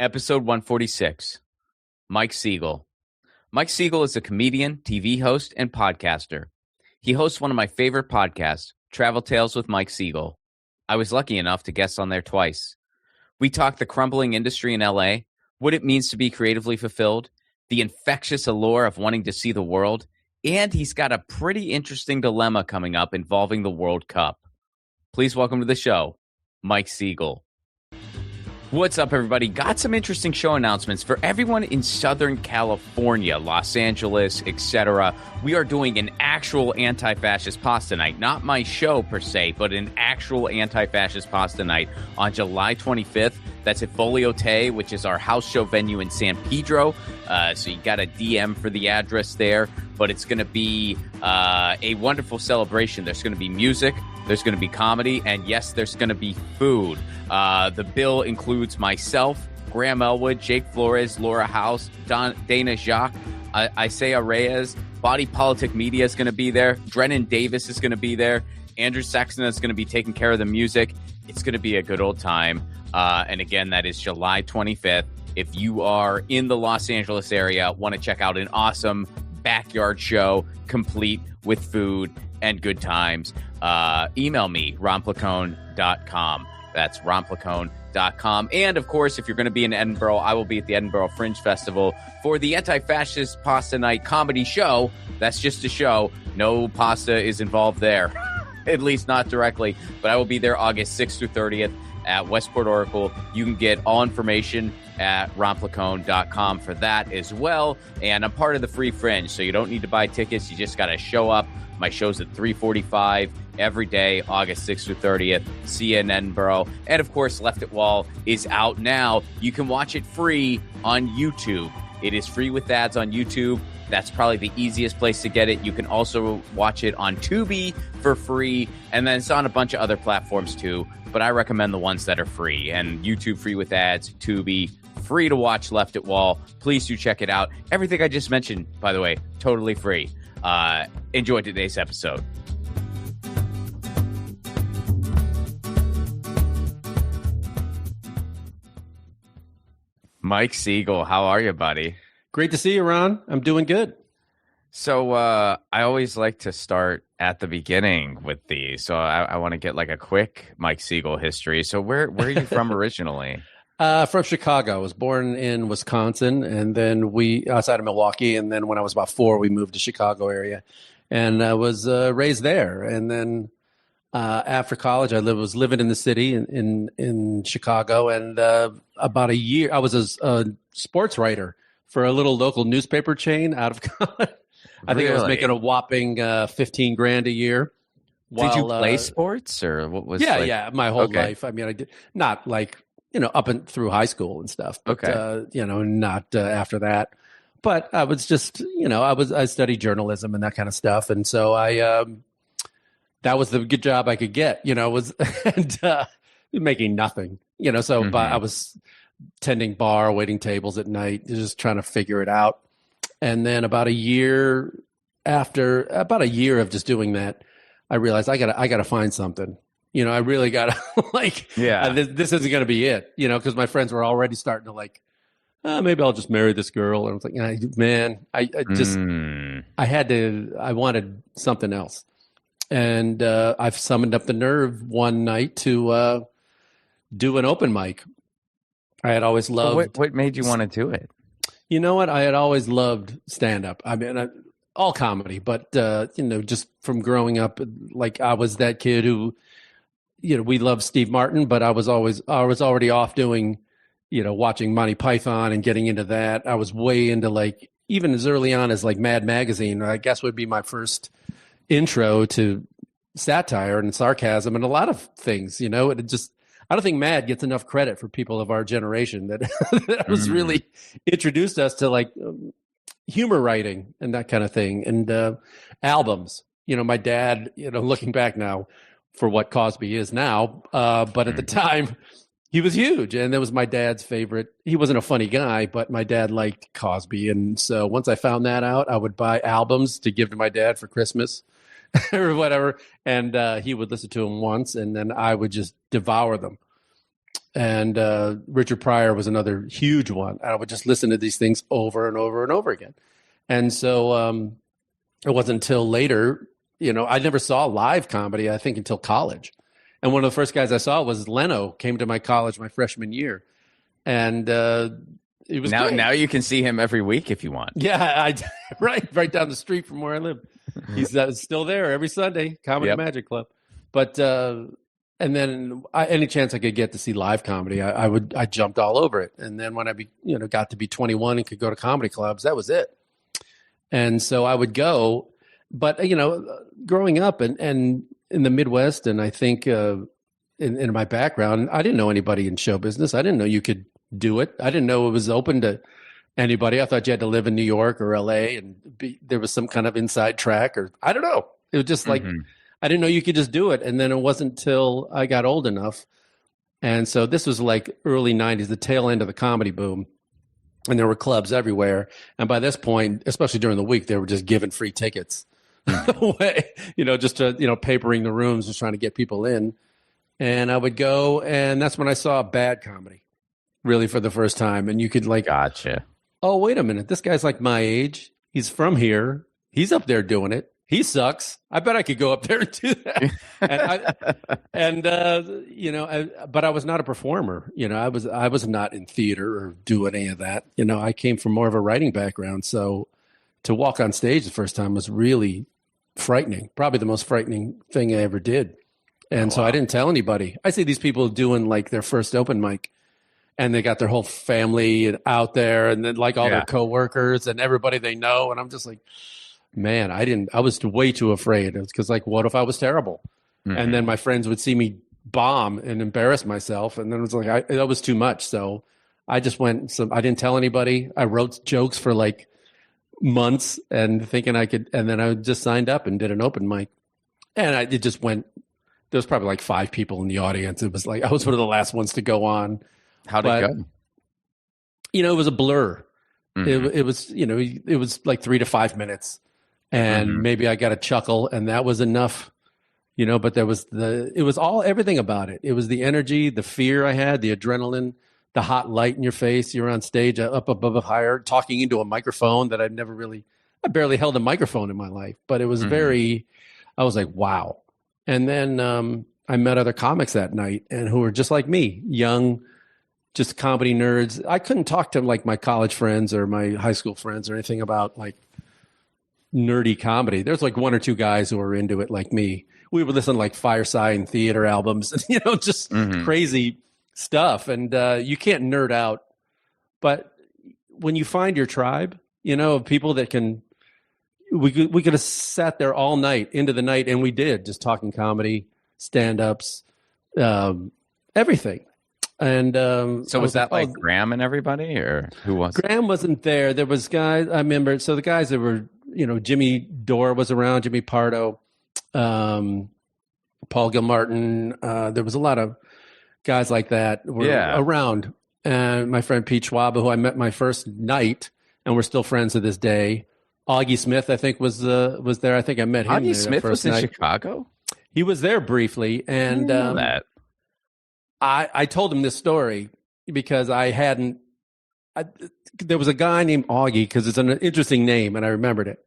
Episode 146, Mike Siegel. Mike Siegel is a comedian, TV host, and podcaster. He hosts one of my favorite podcasts, Travel Tales with Mike Siegel. I was lucky enough to guest on there twice. We talked the crumbling industry in LA, what it means to be creatively fulfilled, the infectious allure of wanting to see the world, and he's got a pretty interesting dilemma coming up involving the World Cup. Please welcome to the show, Mike Siegel. What's up, everybody? Got some interesting show announcements for everyone in Southern California, Los Angeles, etc. We are doing an actual anti-fascist pasta night. Not my show, per se, but an actual anti-fascist pasta night on July 25th. That's at Folio Te, which is our house show venue in San Pedro. So you got a DM for the address there. But it's going to be a wonderful celebration. There's going to be music. There's going to be comedy. And yes, there's going to be food. The bill includes myself, Graham Elwood, Jake Flores, Laura House, Dana Jacques, Isaiah Reyes, Body Politic Media is going to be there. Drennan Davis is going to be there. Andrew Saxon is going to be taking care of the music. It's going to be a good old time. And again, that is July 25th. If you are in the Los Angeles area, want to check out an awesome backyard show, complete with food and good times, email me, romplacone.com. That's romplacone.com. And, of course, if you're going to be in Edinburgh, I will be at the Edinburgh Fringe Festival for the Anti-Fascist Pasta Night comedy show. That's just a show. No pasta is involved there, at least not directly. But I will be there August 6th through 30th at Westport Oracle. You can get all information at romplacone.com for that as well. And I'm part of the Free Fringe, so you don't need to buy tickets. You just got to show up. My show's at 3:45 every day, August 6th through 30th. See you in Edinburgh. And, of course, Left It Wall is out now. You can watch it free on YouTube. It is free with ads on YouTube. That's probably the easiest place to get it. You can also watch it on Tubi for free. And then it's on a bunch of other platforms, too. But I recommend the ones that are free. And YouTube free with ads, Tubi free to watch Left It Wall. Please do check it out. Everything I just mentioned, by the way, totally free. Enjoy today's episode. Mike Siegel, how are you, buddy? Great to see you, Ron. I'm doing good. So I always like to start at the beginning with these. So I want to get like a quick Mike Siegel history. So where are you from originally? From Chicago. I was born in Wisconsin, and then outside of Milwaukee. And then when I was about 4, we moved to Chicago area, and I was raised there. And then after college, I was living in the city in Chicago. And about a year, I was a sports writer for a little local newspaper chain out of college. I think I was making a whopping $15,000 a year. Did you play sports, or what was? Yeah, my whole life. I mean, I did not like, up and through high school and stuff. But, not after that. But I was just, I studied journalism and that kind of stuff. And so that was the good job I could get, making nothing, so I was tending bar, waiting tables at night, just trying to figure it out. And then about a year of just doing that, I realized I gotta find something. I really got to this isn't going to be it, because my friends were already starting to maybe I'll just marry this girl. And I was like, man, I wanted something else. And I've summoned up the nerve one night to do an open mic. I had always loved. What made you want to do it? You know what? I had always loved stand-up. I mean, all comedy, but, just from growing up, I was that kid who, we loved Steve Martin, but I was already off doing, watching Monty Python and getting into that. I was way into even as early on as Mad Magazine, I guess would be my first intro to satire and sarcasm and a lot of things, it just, I don't think Mad gets enough credit for people of our generation that was really introduced us to humor writing and that kind of thing. And albums, my dad, looking back now, for what Cosby is now. But at the time, he was huge. And that was my dad's favorite. He wasn't a funny guy, but my dad liked Cosby. And so once I found that out, I would buy albums to give to my dad for Christmas or whatever. And he would listen to them once, and then I would just devour them. and Richard Pryor was another huge one. I would just listen to these things over and over and over again. And so it wasn't until later, I never saw live comedy, I think, until college. And one of the first guys I saw was Leno, came to my college my freshman year. And it was great. Now you can see him every week if you want. Yeah, right down the street from where I live. He's still there every Sunday, Comedy Magic Club. But and then any chance I could get to see live comedy, I jumped all over it. And then when I got to be 21 and could go to comedy clubs, that was it. And so I would go. But growing up and in the Midwest, and I think in my background, I didn't know anybody in show business. I didn't know you could do it. I didn't know it was open to anybody. I thought you had to live in New York or LA and there was some kind of inside track, or I don't know. It was just like, I didn't know you could just do it. And then it wasn't until I got old enough. And so this was like early 90s, the tail end of the comedy boom. And there were clubs everywhere. And by this point, especially during the week, they were just giving free tickets away, just to, papering the rooms, just trying to get people in. And I would go, and that's when I saw bad comedy, really, for the first time. And you could gotcha. Oh, wait a minute. This guy's like my age. He's from here. He's up there doing it. He sucks. I bet I could go up there and do that. But I was not a performer. I was not in theater or doing any of that. I came from more of a writing background. So to walk on stage the first time was really frightening. Probably the most frightening thing I ever did. And so I didn't tell anybody. I see these people doing like their first open mic, and they got their whole family out there, and then like all their coworkers and everybody they know. And I'm just like, man, I was way too afraid. It was because like, what if I was terrible? And then my friends would see me bomb and embarrass myself. And then it was like, that was too much. So I just went, I didn't tell anybody. I wrote jokes for like months and thinking I could, and then I just signed up and did an open mic. And it just went, there was probably like 5 people in the audience. It was like, I was one of the last ones to go on. How'd it go? It was a blur. It was like 3 to 5 minutes. And maybe I got a chuckle, and that was enough, but it was everything about it. It was the energy, the fear I had, the adrenaline, the hot light in your face. You're on stage up above higher, talking into a microphone that I barely held a microphone in my life, but it was I was like, wow. And then I met other comics that night and who were just like me, young, just comedy nerds. I couldn't talk to like my college friends or my high school friends or anything about like nerdy comedy. There's like 1 or 2 guys who were into it like me. We would listen to like Fireside and theater albums and, just crazy stuff. And you can't nerd out. But when you find your tribe, of people that can, we could have sat there all night into the night, and we did, just talking comedy, stand-ups, everything. And so was that like Graham and everybody, or who was Graham? Wasn't there. There was guys, I remember. So the guys that were, Jimmy Dore was around, Jimmy Pardo, Paul Gilmartin. There was a lot of guys like that were around. And my friend Pete Schwab, who I met my first night, and we're still friends to this day. Augie Smith, I think, was there. I think I met him. Augie Smith was in Chicago? He was there briefly. And that. I told him this story because there was a guy named Augie, because it's an interesting name, and I remembered it.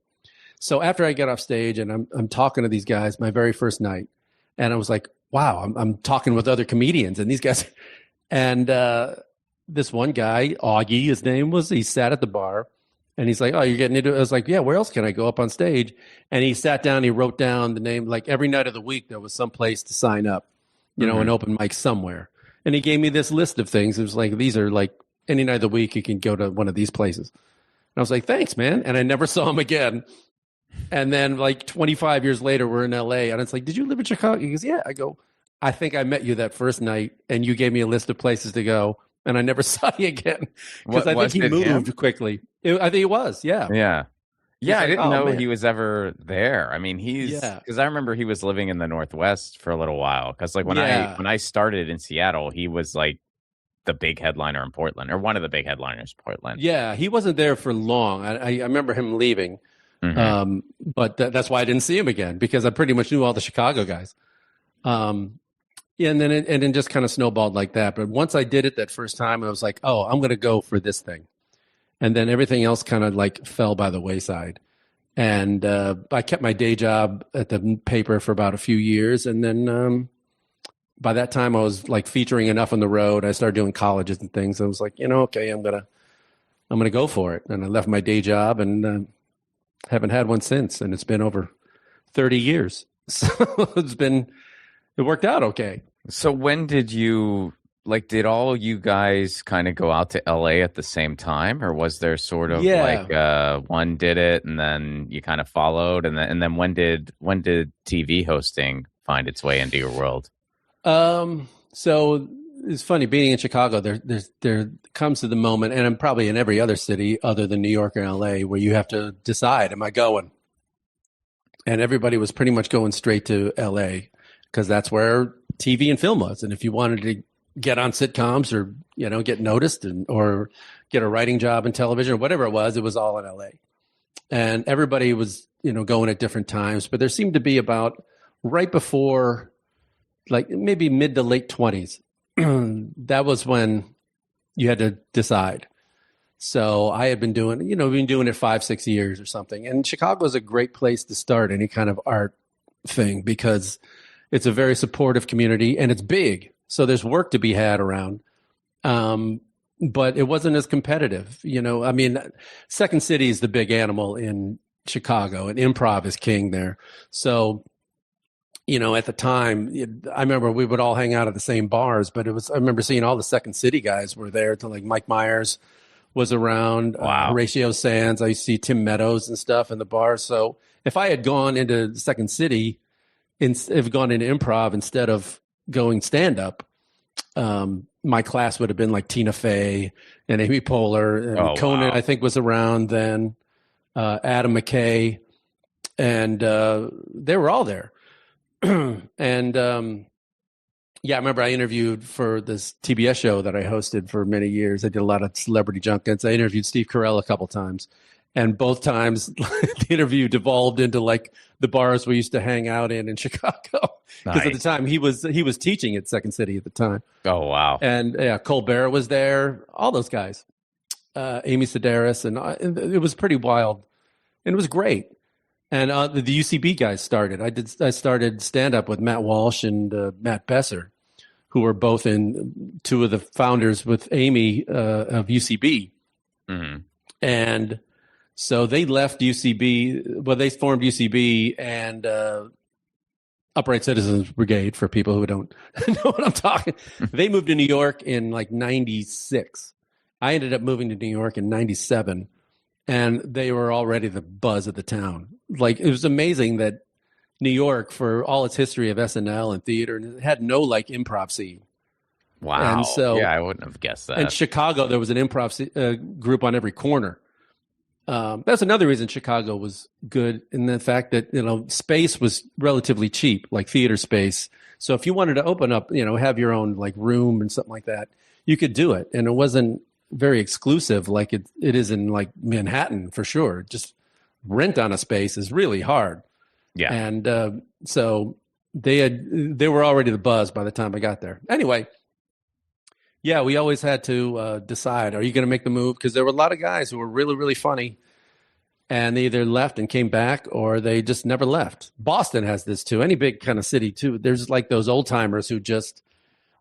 So after I get off stage and I'm talking to these guys, my very first night, and I was like, wow, I'm talking with other comedians and these guys. And this one guy, Augie, his name was, he sat at the bar, and he's like, oh, you're getting into it? I was like, yeah, where else can I go up on stage? And he sat down, he wrote down the name, like every night of the week, there was some place to sign up. An open mic somewhere. And he gave me this list of things. It was like, these are like any night of the week, you can go to one of these places. And I was like, thanks, man. And I never saw him again. And then like 25 years later, we're in LA. And it's like, did you live in Chicago? He goes, yeah. I go, I think I met you that first night, and you gave me a list of places to go. And I never saw you again. Because I think he moved quickly. I think it was, yeah. Yeah. Yeah, I didn't know he was ever there. I mean, because I remember he was living in the Northwest for a little while. Because like when I started in Seattle, he was like the big headliner in Portland, or one of the big headliners in Portland. Yeah, he wasn't there for long. I remember him leaving, but that's why I didn't see him again, because I pretty much knew all the Chicago guys. Yeah, and then just kind of snowballed like that. But once I did it that first time, I was like, oh, I'm going to go for this thing. And then everything else kind of like fell by the wayside. And I kept my day job at the paper for about a few years. And then by that time, I was like featuring enough on the road. I started doing colleges and things. I was like, okay, I'm gonna go for it. And I left my day job and haven't had one since. And it's been over 30 years. So it worked out okay. So when did did all you guys kind of go out to LA at the same time, or was there sort of one did it and then you kind of followed, and then when did TV hosting find its way into your world? So it's funny being in Chicago. There comes to the moment, and I'm probably in every other city other than New York and LA, where you have to decide, am I going? And everybody was pretty much going straight to LA because that's where TV and film was. And if you wanted to get on sitcoms or, get noticed or get a writing job in television or whatever it was all in LA. And everybody was, going at different times, but there seemed to be about right before, like maybe mid to late 20s. That was when you had to decide. So I had been doing it 5-6 years or something. And Chicago is a great place to start any kind of art thing because it's a very supportive community and it's big. So there's work to be had around. But it wasn't as competitive. Second City is the big animal in Chicago and improv is king there. So, at the time, I remember we would all hang out at the same bars, but I remember seeing all the Second City guys were there to like Mike Myers was around, wow. Horatio Sands. I used to see Tim Meadows and stuff in the bars. So if I had gone into Second City, if gone into improv instead of going stand up, my class would have been like Tina Fey and Amy Poehler and Conan, wow. I think was around then, Adam McKay, and they were all there. And I remember I interviewed for this TBS show that I hosted for many years. I did a lot of celebrity junkets. I interviewed Steve Carell a couple times. And both times the interview devolved into like the bars we used to hang out in Chicago. Because at the time he was teaching at Second City at the time. Oh, wow. And Colbert was there, all those guys, Amy Sedaris. And it was pretty wild. And it was great. And the UCB guys started. I started stand-up with Matt Walsh and Matt Besser, who were both two of the founders with Amy of UCB. Mm-hmm. And so they left UCB. Well, they formed UCB and Upright Citizens Brigade, for people who don't know what I'm talking. They moved to New York in like 96. I ended up moving to New York in 97. And they were already the buzz of the town. Like, it was amazing that New York, for all its history of SNL and theater, had no like improv scene. Wow. And so, I wouldn't have guessed that. In Chicago, there was an improv group on every corner. That's another reason Chicago was good, in the fact that, space was relatively cheap, like theater space. So if you wanted to open up, have your own like room and something like that, you could do it. And it wasn't very exclusive like it is in like Manhattan, for sure. Just rent on a space is really hard. Yeah. And so they were already the buzz by the time I got there. Anyway, yeah, we always had to decide, are you going to make the move? Because there were a lot of guys who were really, really funny, and they either left and came back or they just never left. Boston has this too. Any big kind of city too. There's like those old timers who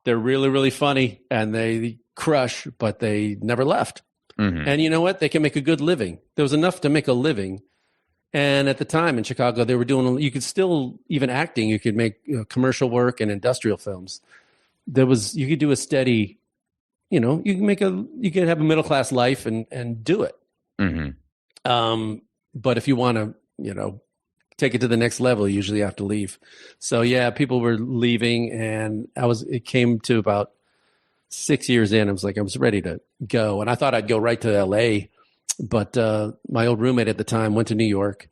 they're really, really funny and they crush, but they never left. Mm-hmm. And you know what? They can make a good living. There was enough to make a living. And at the time in Chicago, they were you could still, even acting, you could make commercial work and industrial films. You could do a steady, you could have a middle-class life and do it. Mm-hmm. But if you want to, take it to the next level, you usually have to leave. So yeah, people were leaving, and it came to about 6 years in, I was ready to go. And I thought I'd go right to LA, but my old roommate at the time went to New York,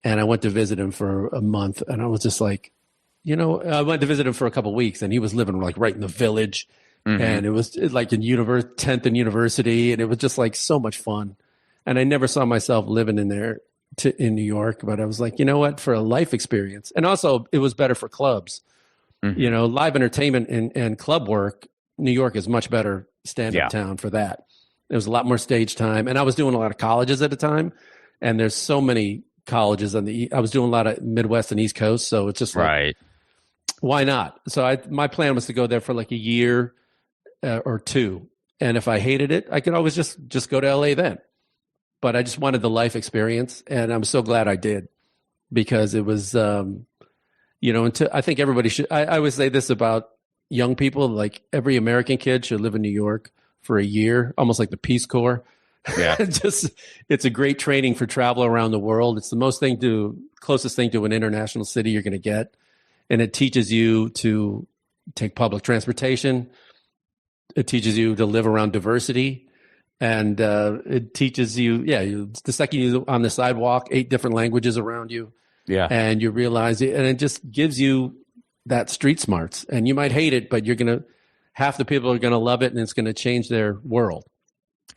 and I went to visit him for a month. And I was just like, I went to visit him for a couple of weeks, and he was living like right in the Village. Mm-hmm. And it was like in 10th and University, and it was just like so much fun. And I never saw myself living in there in New York, but I was like, you know what, for a life experience. And also it was better for clubs. You know, live entertainment and club work, New York is much better stand-up town for that. There was a lot more stage time. And I was doing a lot of colleges at the time. And there's so many colleges I was doing a lot of Midwest and East Coast. So it's just like, why not? So my plan was to go there for like a year or two. And if I hated it, I could always just go to LA then. But I just wanted the life experience. And I'm so glad I did, because it was, you know, I think everybody should, I always say this about young people, like every American kid should live in New York for a year, almost like the Peace Corps. Yeah. It's a great training for travel around the world. It's the closest thing to an international city you're going to get. And it teaches you to take public transportation. It teaches you to live around diversity. And it teaches you, the second you're on the sidewalk, 8 different languages around you. Yeah. And you realize it, and it just gives you that street smarts. And you might hate it, but half the people are going to love it, and it's going to change their world.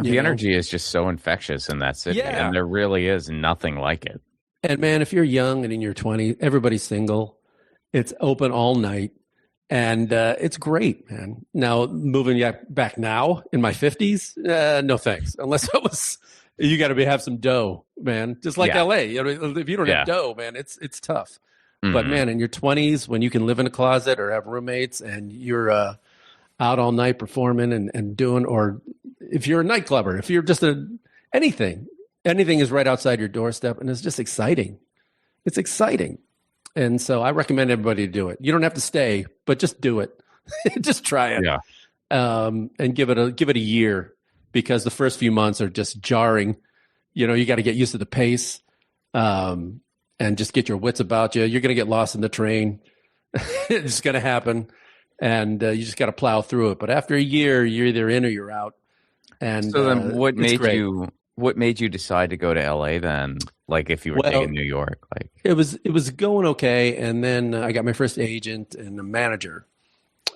The energy is just so infectious in that city. Yeah. And there really is nothing like it. And man, if you're young and in your 20s, everybody's single. It's open all night. And it's great, man. Now, moving back now in my 50s, no thanks. Unless it was, you got to have some dough, man. Just like LA. You know, if you don't have dough, man, it's tough. Mm-hmm. But man, in your 20s, when you can live in a closet or have roommates and you're out all night performing and doing, or if you're a nightclubber, if you're just anything is right outside your doorstep, and it's just exciting. It's exciting. And so I recommend everybody to do it. You don't have to stay, but just do it. Just try it. Yeah. And give it a year, because the first few months are just jarring. You know, you got to get used to the pace, and just get your wits about you. You're going to get lost in the train. It's going to happen. And you just got to plow through it. But after a year, you're either in or you're out. And so then what made you decide to go to LA then? Like if you were taking New York, like it was going okay. And then I got my first agent and a manager.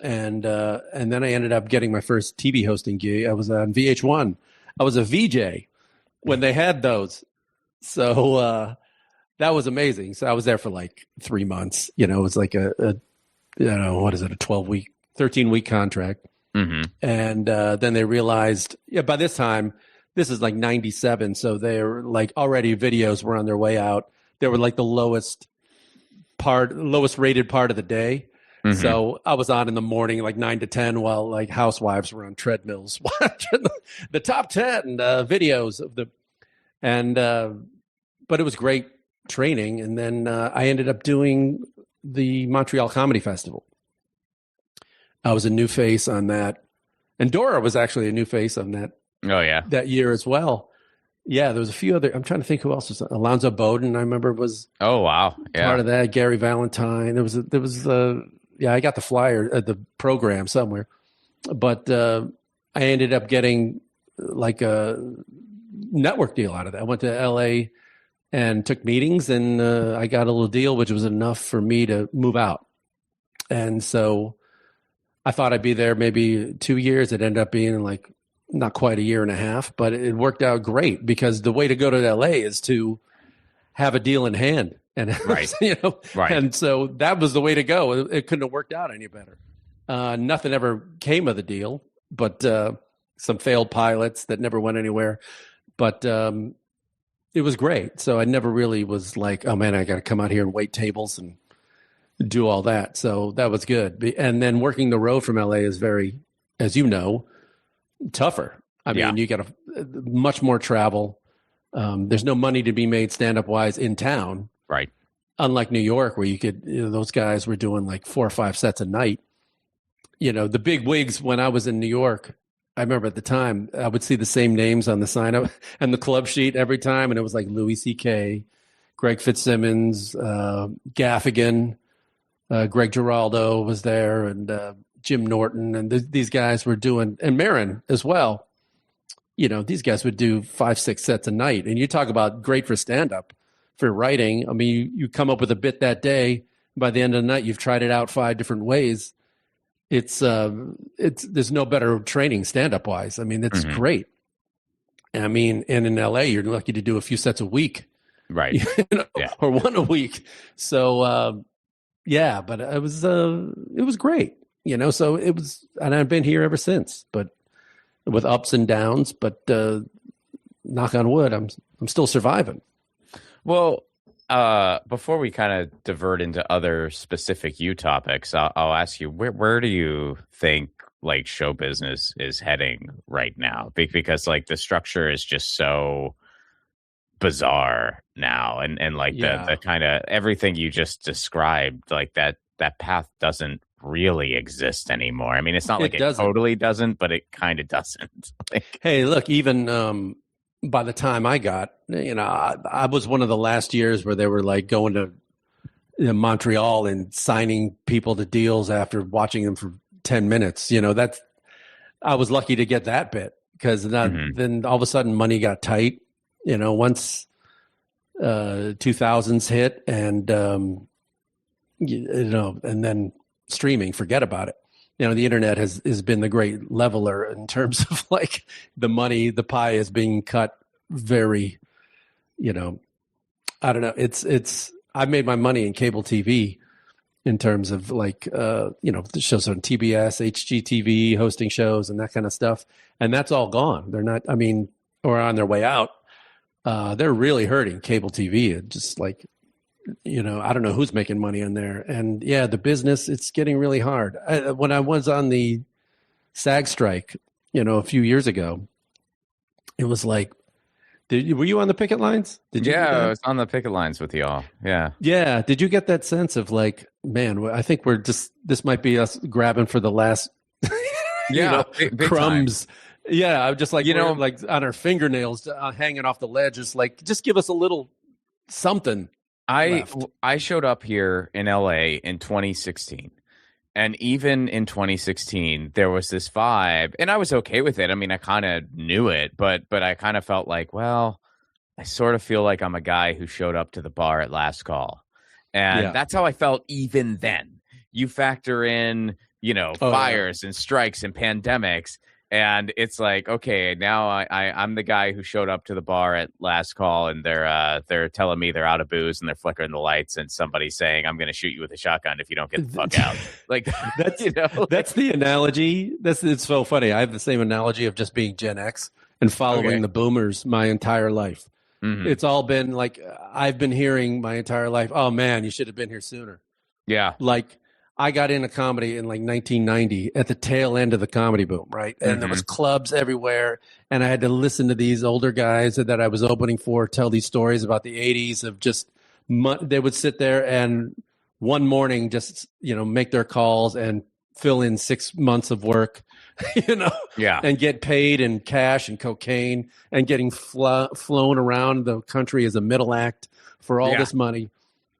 And then I ended up getting my first TV hosting gig. I was on VH1. I was a VJ when they had those. So that was amazing. So I was there for like 3 months. You know, it was like a 13-week contract. Mm-hmm. And then they realized, by this time, this is like 97. So they're like already videos were on their way out. They were like the lowest rated part of the day. Mm-hmm. So I was on in the morning, like 9 to 10, while like housewives were on treadmills watching the top 10 videos of but it was great training. And then I ended up doing the Montreal Comedy Festival. I was a new face on that. And Dora was actually a new face on that. Oh, yeah. That year as well. Yeah, there was a few other. I'm trying to think who else was. Alonzo Bowden, I remember, was. Oh, wow. Yeah. Part of that. Gary Valentine. There was I got the flyer at the program somewhere. But I ended up getting like a network deal out of that. I went to LA and took meetings, and I got a little deal, which was enough for me to move out. And so I thought I'd be there maybe 2 years. It ended up being like not quite a year and a half, but it worked out great, because the way to go to LA is to have a deal in hand. And, right. Right. And so that was the way to go. It couldn't have worked out any better. Nothing ever came of the deal, but some failed pilots that never went anywhere. But it was great. So I never really was like, oh man, I got to come out here and wait tables and do all that. So that was good. And then working the road from LA is very, as you know, tougher. I mean, you got much more travel. There's no money to be made stand-up wise in town. Right. Unlike New York, where you could, those guys were doing like 4 or 5 sets a night. You know, the big wigs when I was in New York, I remember at the time, I would see the same names on the sign up and the club sheet every time. And it was like Louis C.K., Greg Fitzsimmons, Gaffigan, Greg Giraldo was there, and Jim Norton, and these guys were doing, and Marin as well. You know, these guys would do 5, 6 sets a night. And you talk about great for stand-up, for writing. I mean, you come up with a bit that day. By the end of the night, you've tried it out 5 different ways. It's there's no better training stand-up wise. I mean, it's great. I mean, and in LA, you're lucky to do a few sets a week. Right. Or one a week. So yeah, but it was great, so it was, and I've been here ever since, but with ups and downs, but knock on wood, I'm still surviving. Well, before we kind of divert into other specific you topics, I'll ask you, where do you think like show business is heading right now? Because like the structure is just so bizarre now, and like the kind of everything you just described, like that path doesn't really exist anymore. I mean, it's not like it totally doesn't, but it kind of doesn't. Like, hey, look, even by the time I got, I was one of the last years where they were like going to Montreal and signing people to deals after watching them for 10 minutes. That's, I was lucky to get that bit, because then all of a sudden money got tight, once 2000s hit, and, and then streaming, forget about it. The internet has been the great leveler in terms of like the money, the pie is being cut very, I don't know. I've made my money in cable TV in terms of like, the shows on TBS, HGTV, hosting shows and that kind of stuff. And that's all gone. They're not, or on their way out. They're really hurting cable TV. It just like, I don't know who's making money on there. And yeah, the business, it's getting really hard. When I was on the SAG strike, a few years ago, it was like, were you on the picket lines? I was on the picket lines with y'all. Yeah. Yeah. Did you get that sense of like, man, I think this might be us grabbing for the last, big crumbs. Time. Yeah. I'm just like, like on our fingernails hanging off the ledge. Just like, just give us a little something. I showed up here in LA in 2016. And even in 2016, there was this vibe, and I was okay with it. I mean, I kind of knew it, but I kind of felt like, well, I sort of feel like I'm a guy who showed up to the bar at last call. And that's how I felt even then. You factor in, fires and strikes and pandemics. And it's like, okay, now I'm the guy who showed up to the bar at last call, and they're telling me they're out of booze and they're flickering the lights, and somebody's saying, I'm going to shoot you with a shotgun if you don't get the fuck out. Like that's the analogy. It's so funny. I have the same analogy of just being Gen X and following the boomers my entire life. Mm-hmm. It's all been like, I've been hearing my entire life, oh man, you should have been here sooner. Yeah. Like, I got into comedy in like 1990 at the tail end of the comedy boom, right? And there was clubs everywhere, and I had to listen to these older guys that I was opening for tell these stories about the 80s of just they would sit there and one morning just, make their calls and fill in 6 months of work, and get paid in cash and cocaine and getting flown around the country as a middle act for all this money.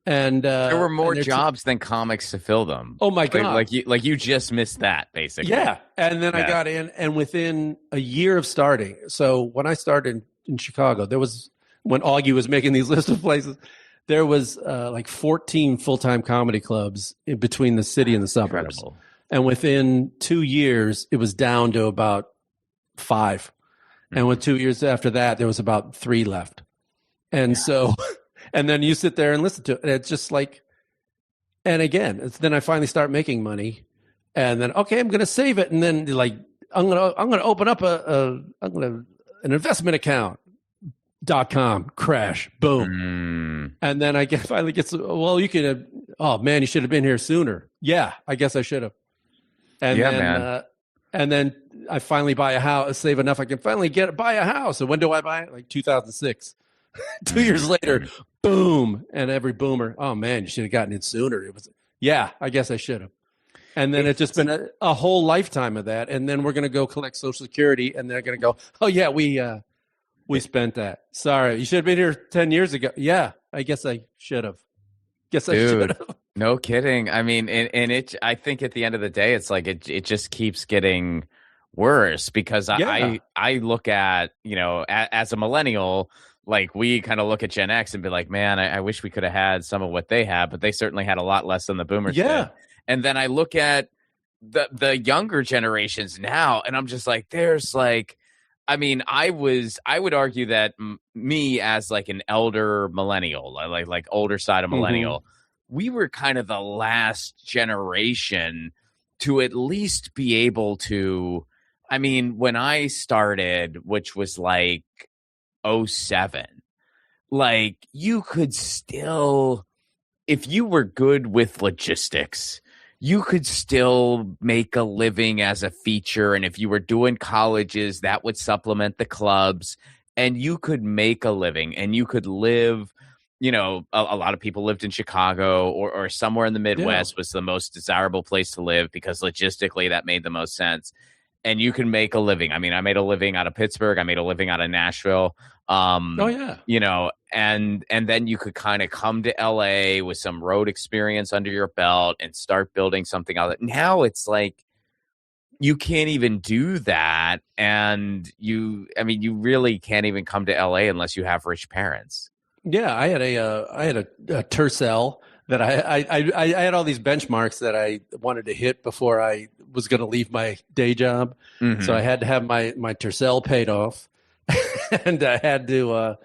And there were more jobs than comics to fill them. Oh my God. Like you just missed that, basically. Yeah. And then I got in, and within a year of starting, so when I started in Chicago, there was, when Augie was making these list of places, there was like 14 full-time comedy clubs in between the city and the suburbs. Incredible. And within 2 years, it was down to about 5. Mm-hmm. And with 2 years after that, there was about 3 left. And so... And then you sit there and listen to it. And it's just like, and again, then I finally start making money, and then, okay, I'm going to save it. And then like, I'm going to open up an investment account, .com, crash, boom. And then I finally get, well, you could, oh man, you should have been here sooner. Yeah, I guess I should have. And and then I finally buy a house, save enough. I can finally buy a house. And when do I buy it? Like 2006. 2 years later, boom. And every boomer, oh man, you should have gotten it sooner. It was, yeah, I guess I should have. And then it's just been a whole lifetime of that. And then we're going to go collect Social Security, and they're going to go, oh yeah, we spent that. Sorry, you should have been here 10 years ago. Yeah, I guess I should have. I should have. No kidding. I mean, and I think at the end of the day, it's like it just keeps getting worse, because I look at, as a millennial, like we kind of look at Gen X and be like, man, I wish we could have had some of what they have, but they certainly had a lot less than the boomers did. And then I look at the younger generations now, and I'm just like, there's like, I mean, I would argue that me as like an elder millennial, like older side of millennial, we were kind of the last generation to at least be able to, I mean, when I started, which was like '07, like you could still, if you were good with logistics, you could still make a living as a feature. And if you were doing colleges, that would supplement the clubs, and you could make a living and you could live. You know, a lot of people lived in Chicago or somewhere in the Midwest was the most desirable place to live because logistically that made the most sense. And you can make a living. I mean, I made a living out of Pittsburgh. I made a living out of Nashville. You know, and then you could kind of come to LA with some road experience under your belt and start building something out. Now it's like you can't even do that. And you really can't even come to LA unless you have rich parents. Yeah, I had a Tercel that I had all these benchmarks that I wanted to hit before I was going to leave my day job. Mm-hmm. So I had to have my Tercel paid off, and I had to.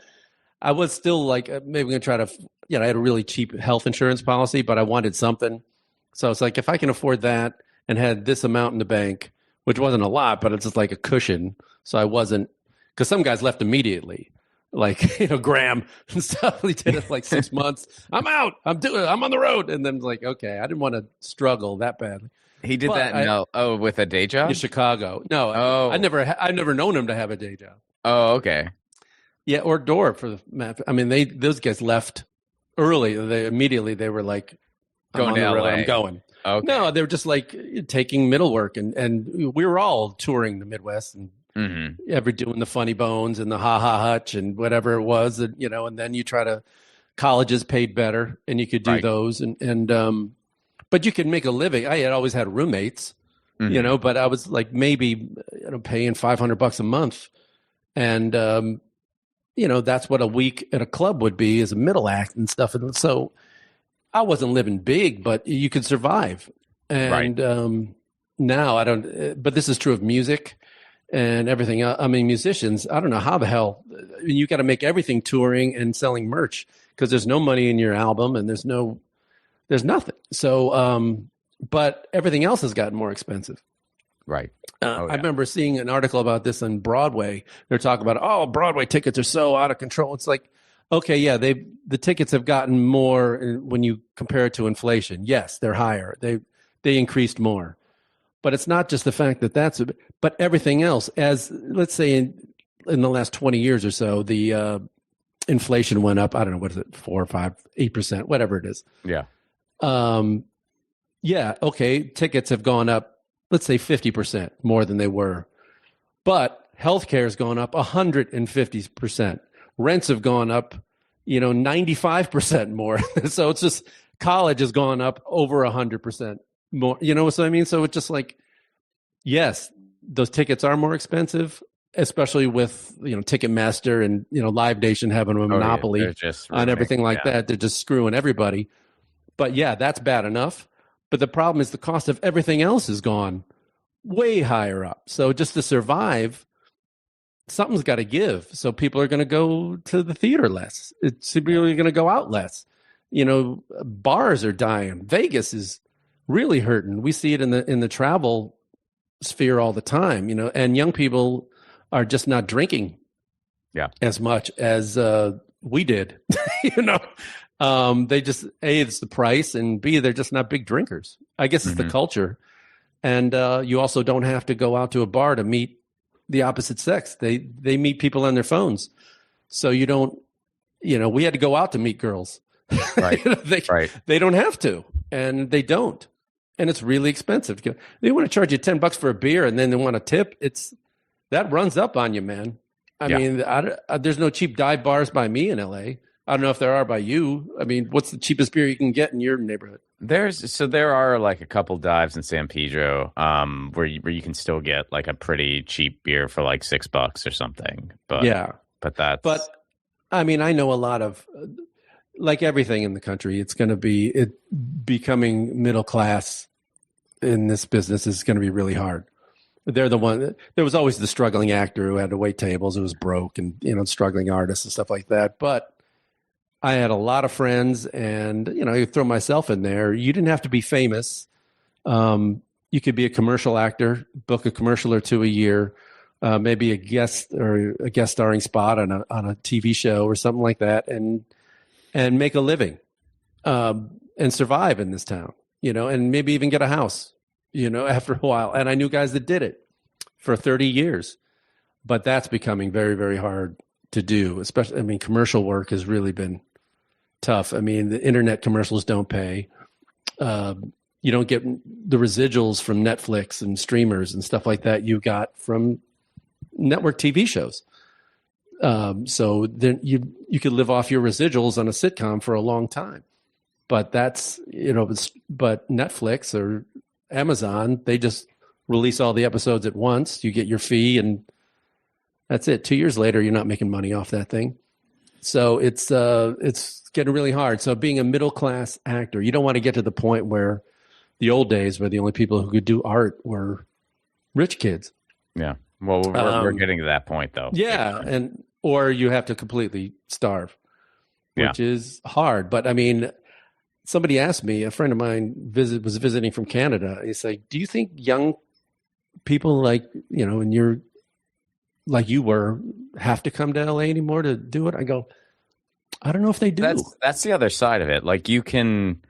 I was still like maybe going to try to. You know, I had a really cheap health insurance policy, but I wanted something. So it's like if I can afford that and had this amount in the bank, which wasn't a lot, but it's just like a cushion. So I wasn't, because some guys left immediately. Like, you know, Graham and stuff. He did it like 6 months. I'm out. I'm on the road. And then like, okay, I didn't want to struggle that badly. He did that with a day job? In Chicago. No, I never known him to have a day job. Oh, okay. Yeah, or Door for the matter. I mean, those guys left early. They were like, going to LA. I'm going. Okay. No, they were just like taking middle work, and we were all touring the Midwest and ever doing the Funny Bones and the Ha Ha Hutch and whatever it was, and, you know, and then you try to, colleges paid better and you could do those and but you could make a living. I had always had roommates, you know, but I was like maybe paying $500 a month, and you know, that's what a week at a club would be as a middle act and stuff. And so I wasn't living big, but you could survive. And now I don't. But this is true of music and everything. I mean, musicians, I don't know how the hell you got to make everything touring and selling merch because there's no money in your album and there's nothing. So, but everything else has gotten more expensive. Right. I remember seeing an article about this on Broadway. They're talking about, Broadway tickets are so out of control. It's like, okay, yeah, the tickets have gotten more when you compare it to inflation. Yes, they're higher. They increased more. But it's not just the fact that but everything else. As let's say in the last 20 years or so, the inflation went up. I don't know, what is it, 4 or 5, 8%, whatever it is. Yeah. Yeah. Okay. Tickets have gone up, let's say 50% more than they were, but healthcare has gone up 150%. Rents have gone up, 95% more. So it's just college has gone up over 100% more. You know what I mean? So it's just like, yes, those tickets are more expensive, especially with Ticketmaster and Live Nation having a monopoly on everything like that. They're just screwing everybody. But yeah, that's bad enough. But the problem is the cost of everything else has gone way higher up. So just to survive, something's got to give. So people are going to go to the theater less. It's really going to go out less. Bars are dying. Vegas is really hurting. We see it in the travel sphere all the time. And young people are just not drinking as much as we did. They just, A, it's the price, and B, they're just not big drinkers. I guess it's the culture. And you also don't have to go out to a bar to meet the opposite sex. They meet people on their phones. So you don't, we had to go out to meet girls. Right. They don't have to, and they don't. And it's really expensive. They want to charge you $10 for a beer and then they want a tip. That runs up on you, man. I mean, there's no cheap dive bars by me in LA. I don't know if there are by you. I mean, what's the cheapest beer you can get in your neighborhood? There are like a couple dives in San Pedro where you can still get like a pretty cheap beer for like $6 or something. But I mean, I know a lot of, like everything in the country, it's going to be becoming middle class in this business is going to be really hard. They're the one. There was always the struggling actor who had to wait tables, who was broke, and struggling artists and stuff like that. But I had a lot of friends, and you throw myself in there. You didn't have to be famous. You could be a commercial actor, book a commercial or two a year, maybe a guest starring spot on a TV show or something like that, and make a living, and survive in this town, and maybe even get a house, after a while. And I knew guys that did it for 30 years, but that's becoming very, very hard to do. Especially, commercial work has really been tough. The internet commercials don't pay. You don't get the residuals from Netflix and streamers and stuff like that you got from network TV shows. So then you could live off your residuals on a sitcom for a long time. But that's, but Netflix or Amazon, they just release all the episodes at once. You get your fee and that's it. 2 years later, you're not making money off that thing. So it's getting really hard. So being a middle-class actor, you don't want to get to the point where the old days where the only people who could do art were rich kids. Yeah. Well, we're getting to that point, though. Yeah, or you have to completely starve, which is hard. But somebody asked me, a friend of mine was visiting from Canada. He's like, "Do you think young people and you're like you were have to come to LA anymore to do it?" I go, "I don't know if they do." That's the other side of it. Like you can,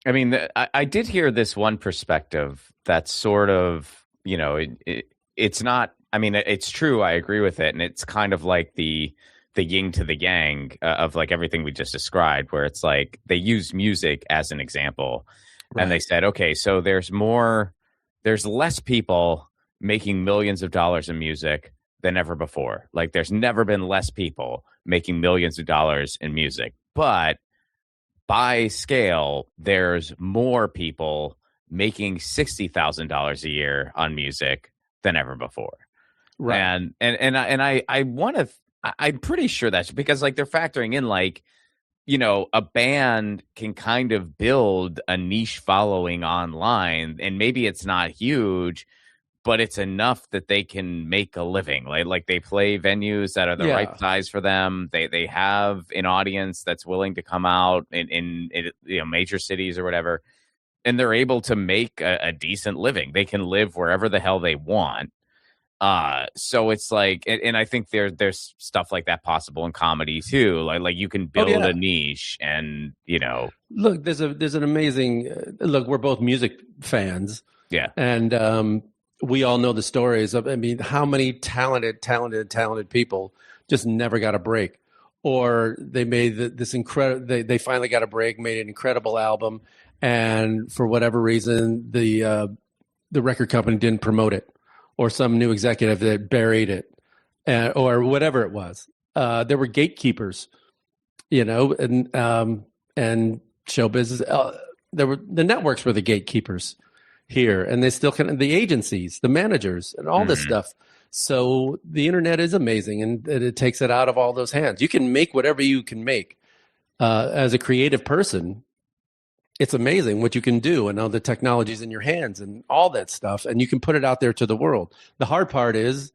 I did hear this one perspective that's sort of, it's not, it's true. I agree with it. And it's kind of like the yin to the yang of like everything we just described, where it's like they use music as an example. Right. And they said, okay, so there's less people making millions of dollars in music than ever before. Like there's never been less people making millions of dollars in music, but by scale, there's more people making $60,000 a year on music than ever before. Right. And I want to, I'm pretty sure that's because like they're factoring in like, a band can kind of build a niche following online, and maybe it's not huge, but it's enough that they can make a living. Like they play venues that are the right size for them. They have an audience that's willing to come out in major cities or whatever, and they're able to make a decent living. They can live wherever the hell they want. So it's like, and I think there's stuff like that possible in comedy too. Like you can build a niche, and look, there's an amazing look. We're both music fans, and we all know the stories of, how many talented people just never got a break, or they made this incredible. They finally got a break, made an incredible album, and for whatever reason, the record company didn't promote it, or some new executive that buried it, or whatever it was. There were gatekeepers, and show business. The networks were the gatekeepers here, and they still can, the agencies, the managers, and all this stuff. So the internet is amazing, and it takes it out of all those hands. You can make whatever you can make as a creative person. It's amazing what you can do, and all the technologies in your hands and all that stuff, and you can put it out there to the world. The hard part is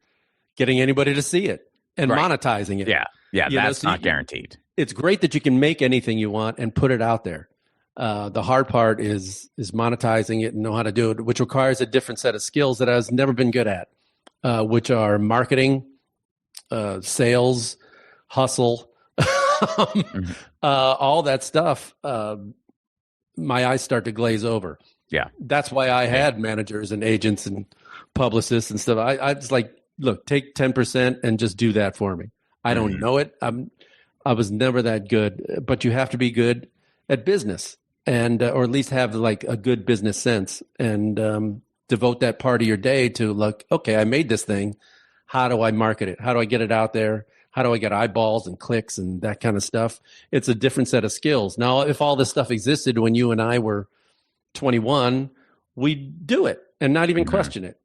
getting anybody to see it and monetizing it. Yeah, that's not guaranteed. It's great that you can make anything you want and put it out there. The hard part is monetizing it and know how to do it, which requires a different set of skills that I've never been good at, which are marketing, sales, hustle, all that stuff. My eyes start to glaze over. Yeah. That's why I had managers and agents and publicists and stuff. I was like, look, take 10% and just do that for me. I don't know it. I was never that good, but you have to be good at business, and or at least have like a good business sense, and devote that part of your day to like, okay, I made this thing. How do I market it? How do I get it out there? How do I get eyeballs and clicks and that kind of stuff? It's a different set of skills. Now, if all this stuff existed when you and I were 21, we'd do it and not even question it.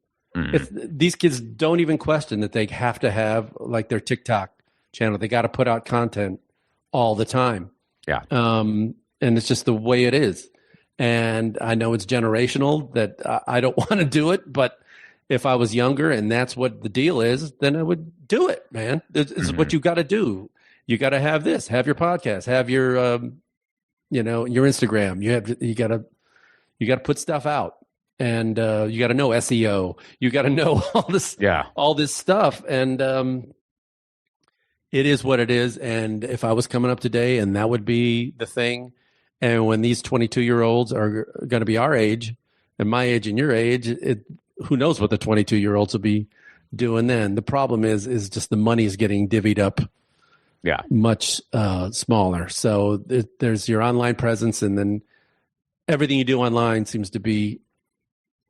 These kids don't even question that they have to have like their TikTok channel. They got to put out content all the time. Yeah. And it's just the way it is. And I know it's generational that I don't want to do it, but if I was younger and that's what the deal is, then I would do it, man. It's what you got to do. you got to have this, have your podcast, have your, your Instagram. You got to put stuff out, and you got to know SEO. You got to know all this stuff. And it is what it is. And if I was coming up today and that would be the thing, and when these 22-year-olds are going to be our age and my age and your age, who knows what the 22-year-olds will be doing then. The problem is just the money is getting divvied up much smaller. So there's your online presence, and then everything you do online seems to be,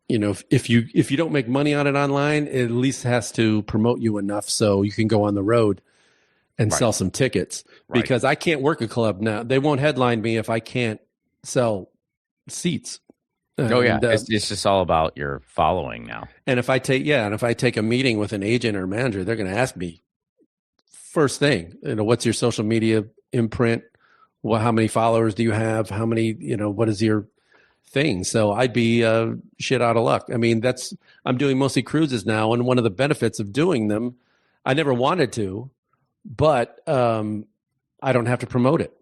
if you don't make money on it online, it at least has to promote you enough so you can go on the road and sell some tickets, because I can't work a club now. They won't headline me if I can't sell seats. It's just all about your following now. And if I take a meeting with an agent or manager, they're going to ask me first thing, what's your social media imprint? Well, how many followers do you have? How many, what is your thing? So I'd be shit out of luck. I mean, I'm doing mostly cruises now, and one of the benefits of doing them, I never wanted to, but I don't have to promote it,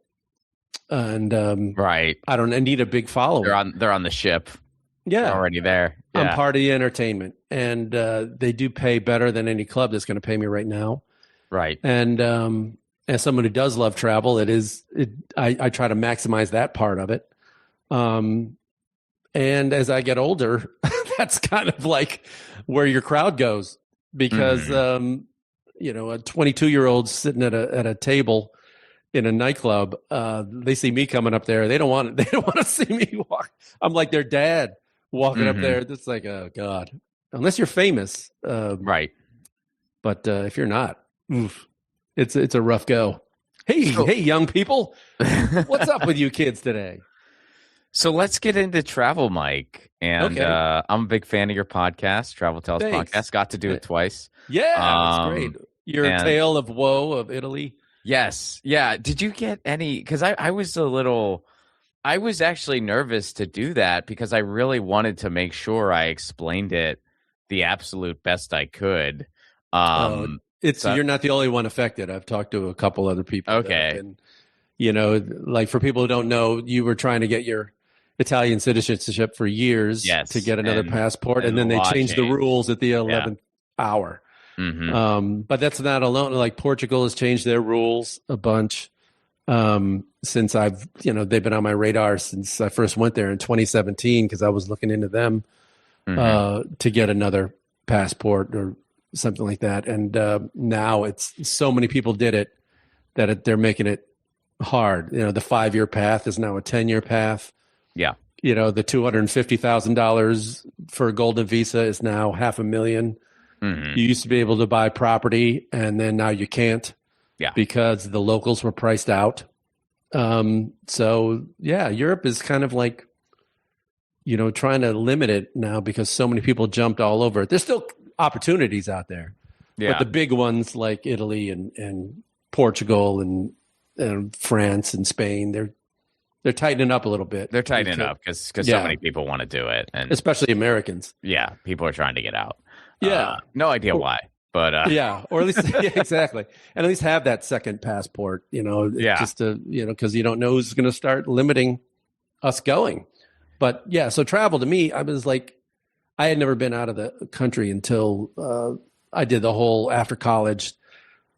and I need a big follower. They're on the ship. Yeah, they're already there. Yeah. I'm part of the entertainment, and they do pay better than any club that's going to pay me right now. Right, and as someone who does love travel, I try to maximize that part of it. And as I get older, that's kind of like where your crowd goes, because a 22-year-old sitting at a table in a nightclub, they see me coming up there. They don't want to see me walk. I'm like their dad walking up there. It's like, oh God, unless you're famous, right? But if you're not, oof, it's a rough go. Hey, young people, what's up with you kids today? So let's get into travel, Mike. And I'm a big fan of your podcast, Travel Tales Podcast. Got to do it twice. Yeah, that's great. Your tale of woe of Italy. Yes. Yeah. Did you get any? Because I was actually nervous to do that, because I really wanted to make sure I explained it the absolute best I could. You're not the only one affected. I've talked to a couple other people. Okay. And, like for people who don't know, you were trying to get your Italian citizenship for years to get another passport, and then they changed the rules at the 11th hour. But that's not alone. Like Portugal has changed their rules a bunch since they've been on my radar since I first went there in 2017, because I was looking into them to get another passport or something like that. And now it's so many people did it that they're making it hard. The 5-year path is now a 10-year path. Yeah. The $250,000 for a golden visa is now $500,000. You used to be able to buy property, and then now you can't. Yeah. Because the locals were priced out. So yeah, Europe is kind of like, trying to limit it now because so many people jumped all over it. There's still opportunities out there. Yeah. But the big ones like Italy and Portugal and France and Spain, they're tightening up a little bit. They're tightening up because so many people want to do it, and especially Americans. Yeah, people are trying to get out. Yeah, no idea why, but or at least exactly, and at least have that second passport. Just to because you don't know who's going to start limiting us going. But yeah, so travel to me, I was like, I had never been out of the country until I did the whole after college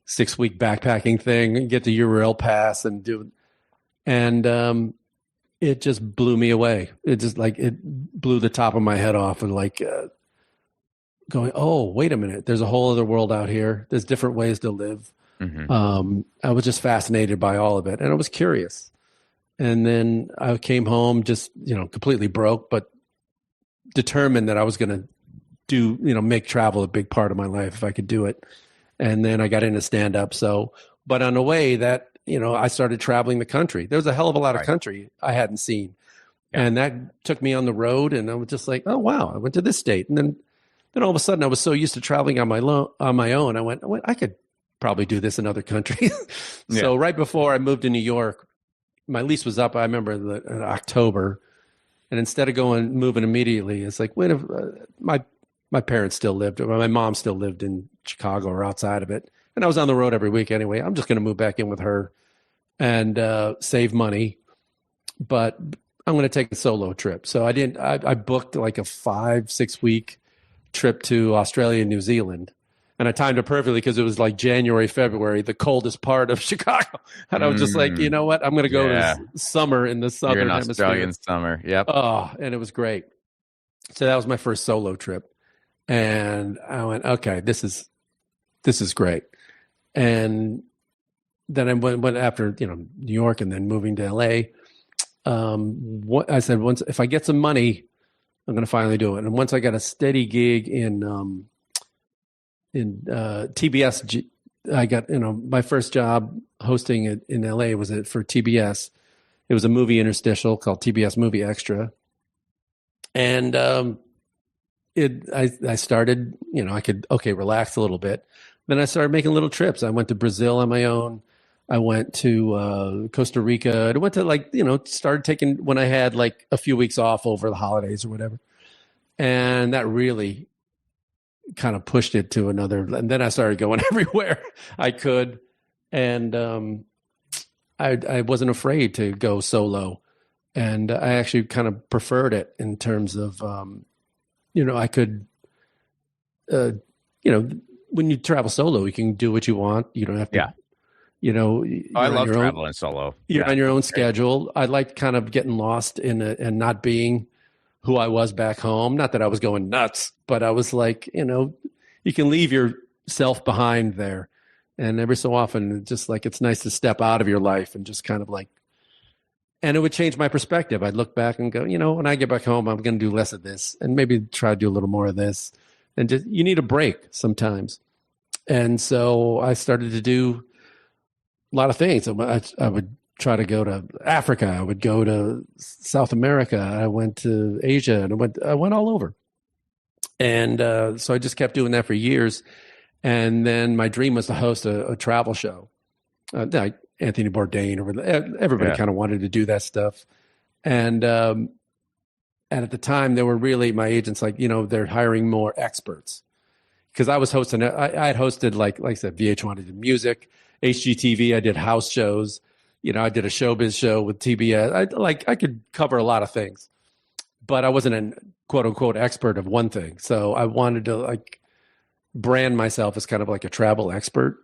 6-week backpacking thing and get the URL pass and do. And it just blew me away. It just it blew the top of my head off, and going, oh, wait a minute. There's a whole other world out here. There's different ways to live. I was just fascinated by all of it, and I was curious. And then I came home just, completely broke, but determined that I was going to do, make travel a big part of my life if I could do it. And then I got into stand up. But on the way that, I started traveling the country. There was a hell of a lot of country I hadn't seen. Yeah. And that took me on the road, and I was just like, oh, wow, I went to this state. And then all of a sudden I was so used to traveling on my own. I went, I could probably do this in other countries. So right before I moved to New York, my lease was up. I remember in October, and instead of moving immediately, it's like, my parents still lived, or my mom still lived in Chicago or outside of it. and I was on the road every week anyway. I'm just going to move back in with her and save money, but I'm going to take a solo trip. So I booked like a 5-6 week trip to Australia and New Zealand. And I timed it perfectly because it was like January, February, the coldest part of Chicago. And I was just like, you know what? I'm going to go to summer in the southern hemisphere. Australian summer. Yep. Oh, and it was great. So that was my first solo trip. And I went, okay, this is great. And then I went after, New York and then moving to LA. I said, if I get some money, I'm going to finally do it. And once I got a steady gig in TBS, I got, my first job hosting it in LA was for TBS. It was a movie interstitial called TBS Movie Extra. And I started, I could, relax a little bit. Then I started making little trips. I went to Brazil on my own. I went to Costa Rica. I went to started taking when I had like a few weeks off over the holidays or whatever. And that really kind of pushed it to another. And then I started going everywhere I could. And I wasn't afraid to go solo. And I actually kind of preferred it in terms of, I could, when you travel solo, you can do what you want. You don't have to, I love traveling solo. You're on your own schedule. I liked kind of getting lost in it and not being who I was back home. Not that I was going nuts, but I was like, you can leave yourself behind there. And every so often, just like, it's nice to step out of your life and just kind of like, and it would change my perspective. I'd look back and go, when I get back home, I'm going to do less of this and maybe try to do a little more of this. And just, you need a break sometimes. And so I started to do a lot of things. I would try to go to Africa. I would go to South America. I went to Asia, and I went all over. And so I just kept doing that for years. And then my dream was to host a travel show. Like Anthony Bourdain, or everybody kind of wanted to do that stuff. And at the time, they were really, my agents, like, they're hiring more experts. Because I was hosting, I had hosted, like I said, VH1, I did music, HGTV, I did house shows. I did a showbiz show with TBS. I could cover a lot of things, but I wasn't a quote unquote expert of one thing. So I wanted to brand myself as kind of like a travel expert,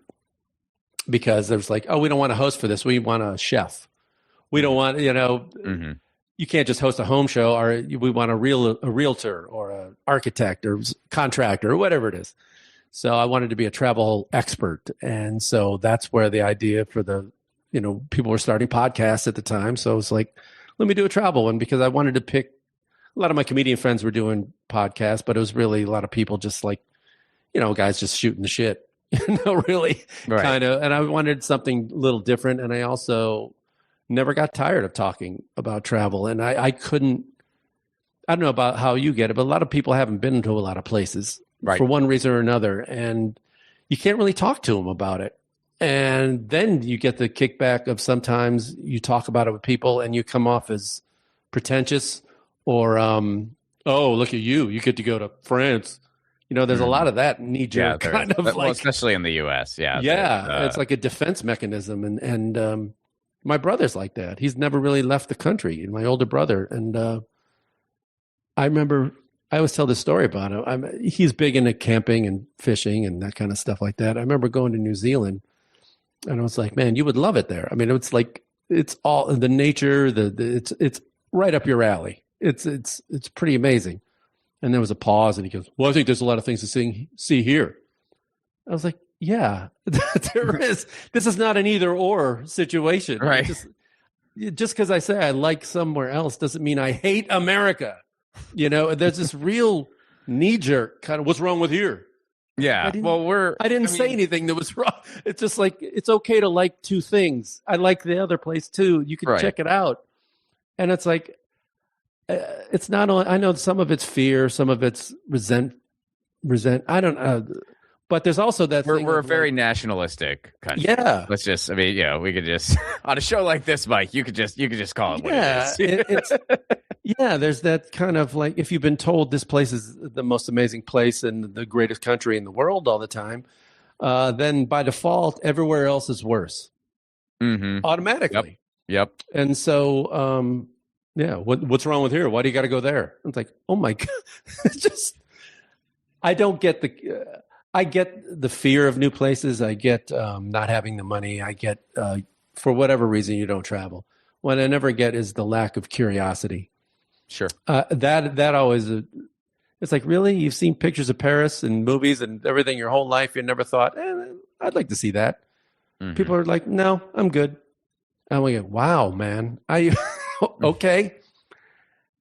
because there's like, we don't want a host for this. We want a chef. We don't want, mm-hmm. You can't just host a home show, or we want a realtor or an architect or contractor or whatever it is. So I wanted to be a travel expert. And so that's where the idea for people were starting podcasts at the time. So it was like, let me do a travel one, because I wanted to pick, a lot of my comedian friends were doing podcasts, but it was really a lot of people just like, guys just shooting the shit, really kind of. And I wanted something a little different. And I also never got tired of talking about travel. And I don't know about how you get it, but a lot of people haven't been to a lot of places for one reason or another. And you can't really talk to them about it. And then you get the kickback of sometimes you talk about it with people and you come off as pretentious or, look at you. You get to go to France. There's a lot of that knee-jerk kind of well, especially in the U.S. Yeah. Yeah. It's like a defense mechanism. And my brother's like that. He's never really left the country, my older brother. And I remember, I always tell this story about him. He's big into camping and fishing and that kind of stuff like that. I remember going to New Zealand, and I was like, man, you would love it there. I mean, it's like, it's all the nature, it's right up your alley. It's pretty amazing. And there was a pause, and he goes, well, I think there's a lot of things to see here. I was like, yeah, there is. This is not an either or situation. Right. Just because I say I like somewhere else doesn't mean I hate America. There's this real knee jerk kind of, what's wrong with here? Yeah. I didn't say anything that was wrong. It's just like, it's okay to like two things. I like the other place too. You can check it out. And it's like, it's not only, I know some of it's fear, some of it's resent. I don't know. But there's also that thing. We're a very nationalistic country. Yeah. Let's just, we could just, on a show like this, Mike, you could just call it what it is. There's that kind of like, if you've been told this place is the most amazing place and the greatest country in the world all the time, then by default, everywhere else is worse automatically. Yep. And so, yeah, what's wrong with here? Why do you got to go there? It's like, oh my God, it's just, I don't get I get the fear of new places. I get not having the money. I get, for whatever reason, you don't travel. What I never get is the lack of curiosity. Sure. That always, it's like, really? You've seen pictures of Paris and movies and everything your whole life. You never thought, I'd like to see that. People are like, no, I'm good. I'm like, wow, man. Okay.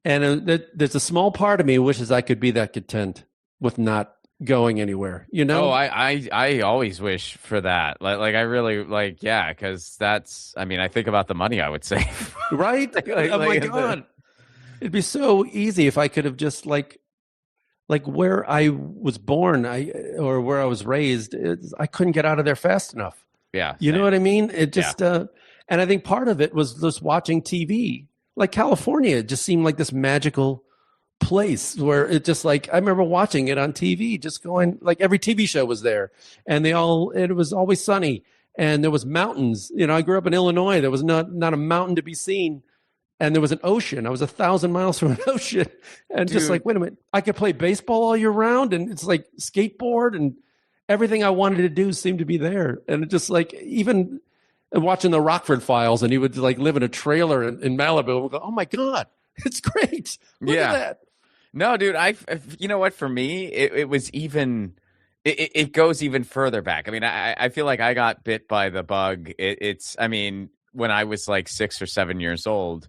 And there's a small part of me wishes I could be that content with not going anywhere, you know? Oh, I always wish for that. Like I really because that's, I mean, I think about the money I would save. Right? Oh my God. It'd be so easy if I could have just like where I was born, or where I was raised, I couldn't get out of there fast enough. Yeah. You know what I mean? It just, and I think part of it was just watching TV. Like California just seemed like this magical place where it just like, I remember watching it on TV, just going, like every TV show was there, and it was always sunny, and there was mountains. You know, I grew up in Illinois. There was not a mountain to be seen. And there was an ocean. I was 1,000 miles from an ocean. And just like, wait a minute, I could play baseball all year round. And it's like skateboard, and everything I wanted to do seemed to be there. And it just like, even watching the Rockford Files, and he would like live in a trailer in Malibu, and go, oh my God, it's great. Look at that. No, dude, you know what, for me, it was even, it goes even further back. I mean, I feel like I got bit by the bug. I mean, when I was like 6 or 7 years old.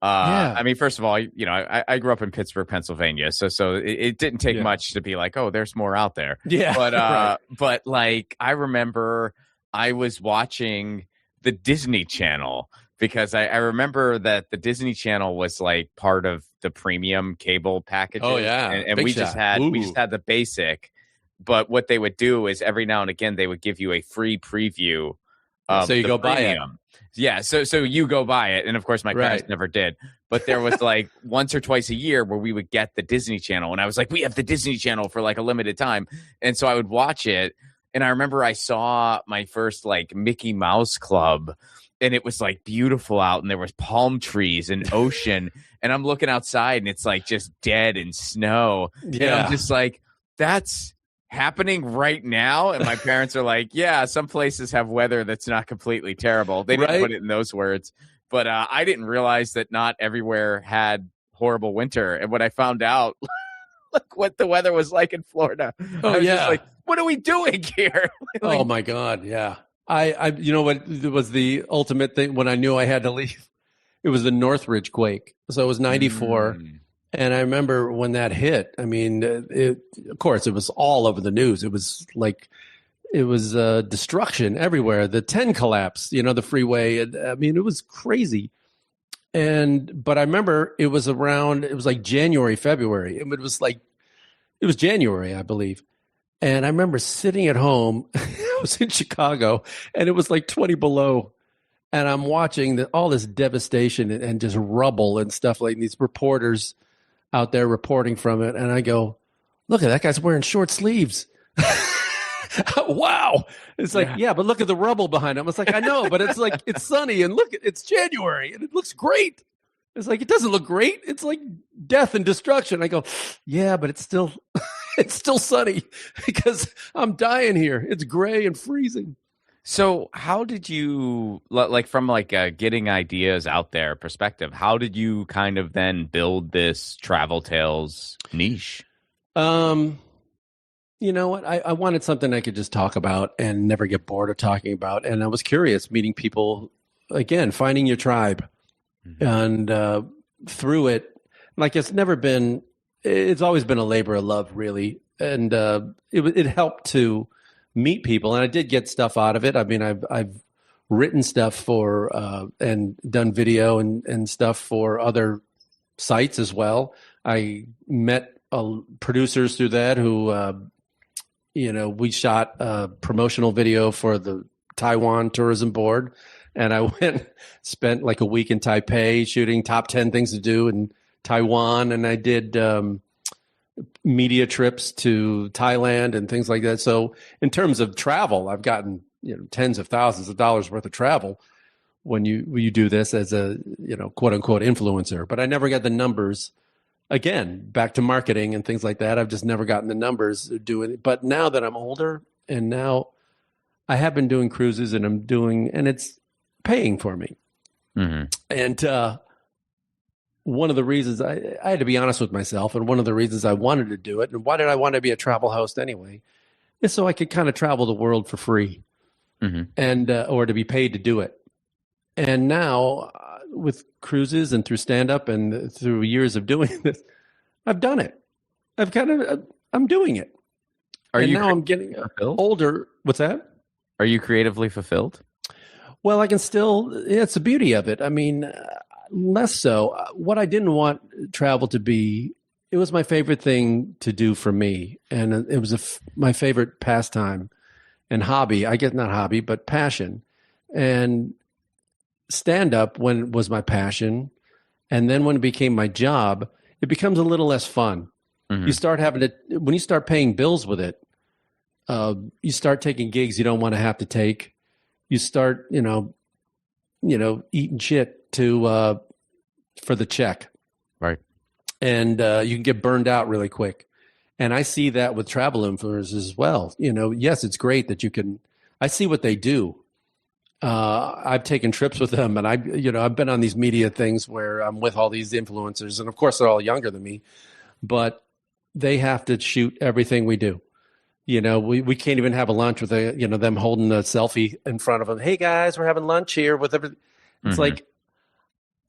I mean, first of all, you know, I grew up in Pittsburgh, Pennsylvania, so it didn't take much to be like, oh, there's more out there. Yeah, but right. But like, I remember I was watching the Disney Channel, because I remember that the Disney Channel was like part of the premium cable package. Oh yeah, and we just had the basic. But what they would do is every now and again they would give you a free preview. So you go premium. buy it. Yeah, so you go buy it, and of course my parents never did. But there was like once or twice a year where we would get the Disney Channel, and I was like, we have the Disney Channel for like a limited time, and so I would watch it. And I remember I saw my first like Mickey Mouse Club, and it was like beautiful out, and there was palm trees and ocean, and I'm looking outside, and it's like just dead and snow, and I'm just like, that's happening right now. And my parents are like, yeah, some places have weather that's not completely terrible. They didn't put it in those words, but I didn't realize that not everywhere had horrible winter. And when I found out like what the weather was like in Florida, I was just like, what are we doing here? Like, oh my God, yeah. I you know what was the ultimate thing when I knew I had to leave? It was the Northridge quake. So it was 94. And I remember when that hit, I mean, of course, it was all over the news. It was like, it was destruction everywhere. The 10 collapsed, you know, the freeway. I mean, it was crazy. But I remember it was like January, February. It was January, I believe. And I remember sitting at home. I was in Chicago, and it was like 20 below. And I'm watching all this devastation and just rubble and stuff, like these reporters out there reporting from it. And I go, look at that guy's wearing short sleeves. Wow. It's like, yeah, but look at the rubble behind him. It's like, I know, but it's like, it's sunny, and look, it's January, and it looks great. It's like, it doesn't look great. It's like death and destruction. I go, yeah, but it's still, it's still sunny because I'm dying here. It's gray and freezing. So how did you, like from like a getting ideas out there perspective, how did you kind of then build this travel tales niche? You know what? I wanted something I could just talk about and never get bored of talking about. And I was curious, meeting people, again, finding your tribe. And through it, like it's always been a labor of love, really. And it helped to meet people, and I did get stuff out of it. I mean, I've written stuff for and done video and stuff for other sites as well. I met producers through that who, you know, we shot a promotional video for the Taiwan Tourism Board, and I spent like a week in Taipei shooting top 10 things to do in Taiwan, and I did media trips to Thailand and things like that. So in terms of travel, I've gotten tens of thousands of dollars worth of travel when you do this as a quote unquote influencer. But I never got the numbers. Again, back to marketing and things like that. I've just never gotten the numbers doing it. But now that I'm older, and now I have been doing cruises, and and it's paying for me. Mm-hmm. And one of the reasons I had to be honest with myself, and one of the reasons I wanted to do it, and why did I want to be a travel host anyway, is so I could kind of travel the world for free, mm-hmm. and or to be paid to do it. And now with cruises and through stand-up and through years of doing this, I've done it. I'm doing it. I'm getting fulfilled? Older. What's that? Are you creatively fulfilled? Well, I can still, it's the beauty of it. I mean, less so. What I didn't want travel to be, it was my favorite thing to do for me. And it was my favorite pastime and hobby. I guess not hobby, but passion. And stand-up was my passion. And then when it became my job, it becomes a little less fun. Mm-hmm. You start when you start paying bills with it, you start taking gigs you don't want to have to take. You start, eating shit for the check. Right. And you can get burned out really quick. And I see that with travel influencers as well. Yes, it's great that I see what they do. I've taken trips with them, and I've been on these media things where I'm with all these influencers, and of course they're all younger than me, but they have to shoot everything we do. We can't even have a lunch with them holding a selfie in front of them. Hey guys, we're having lunch here with everything. It's mm-hmm. like,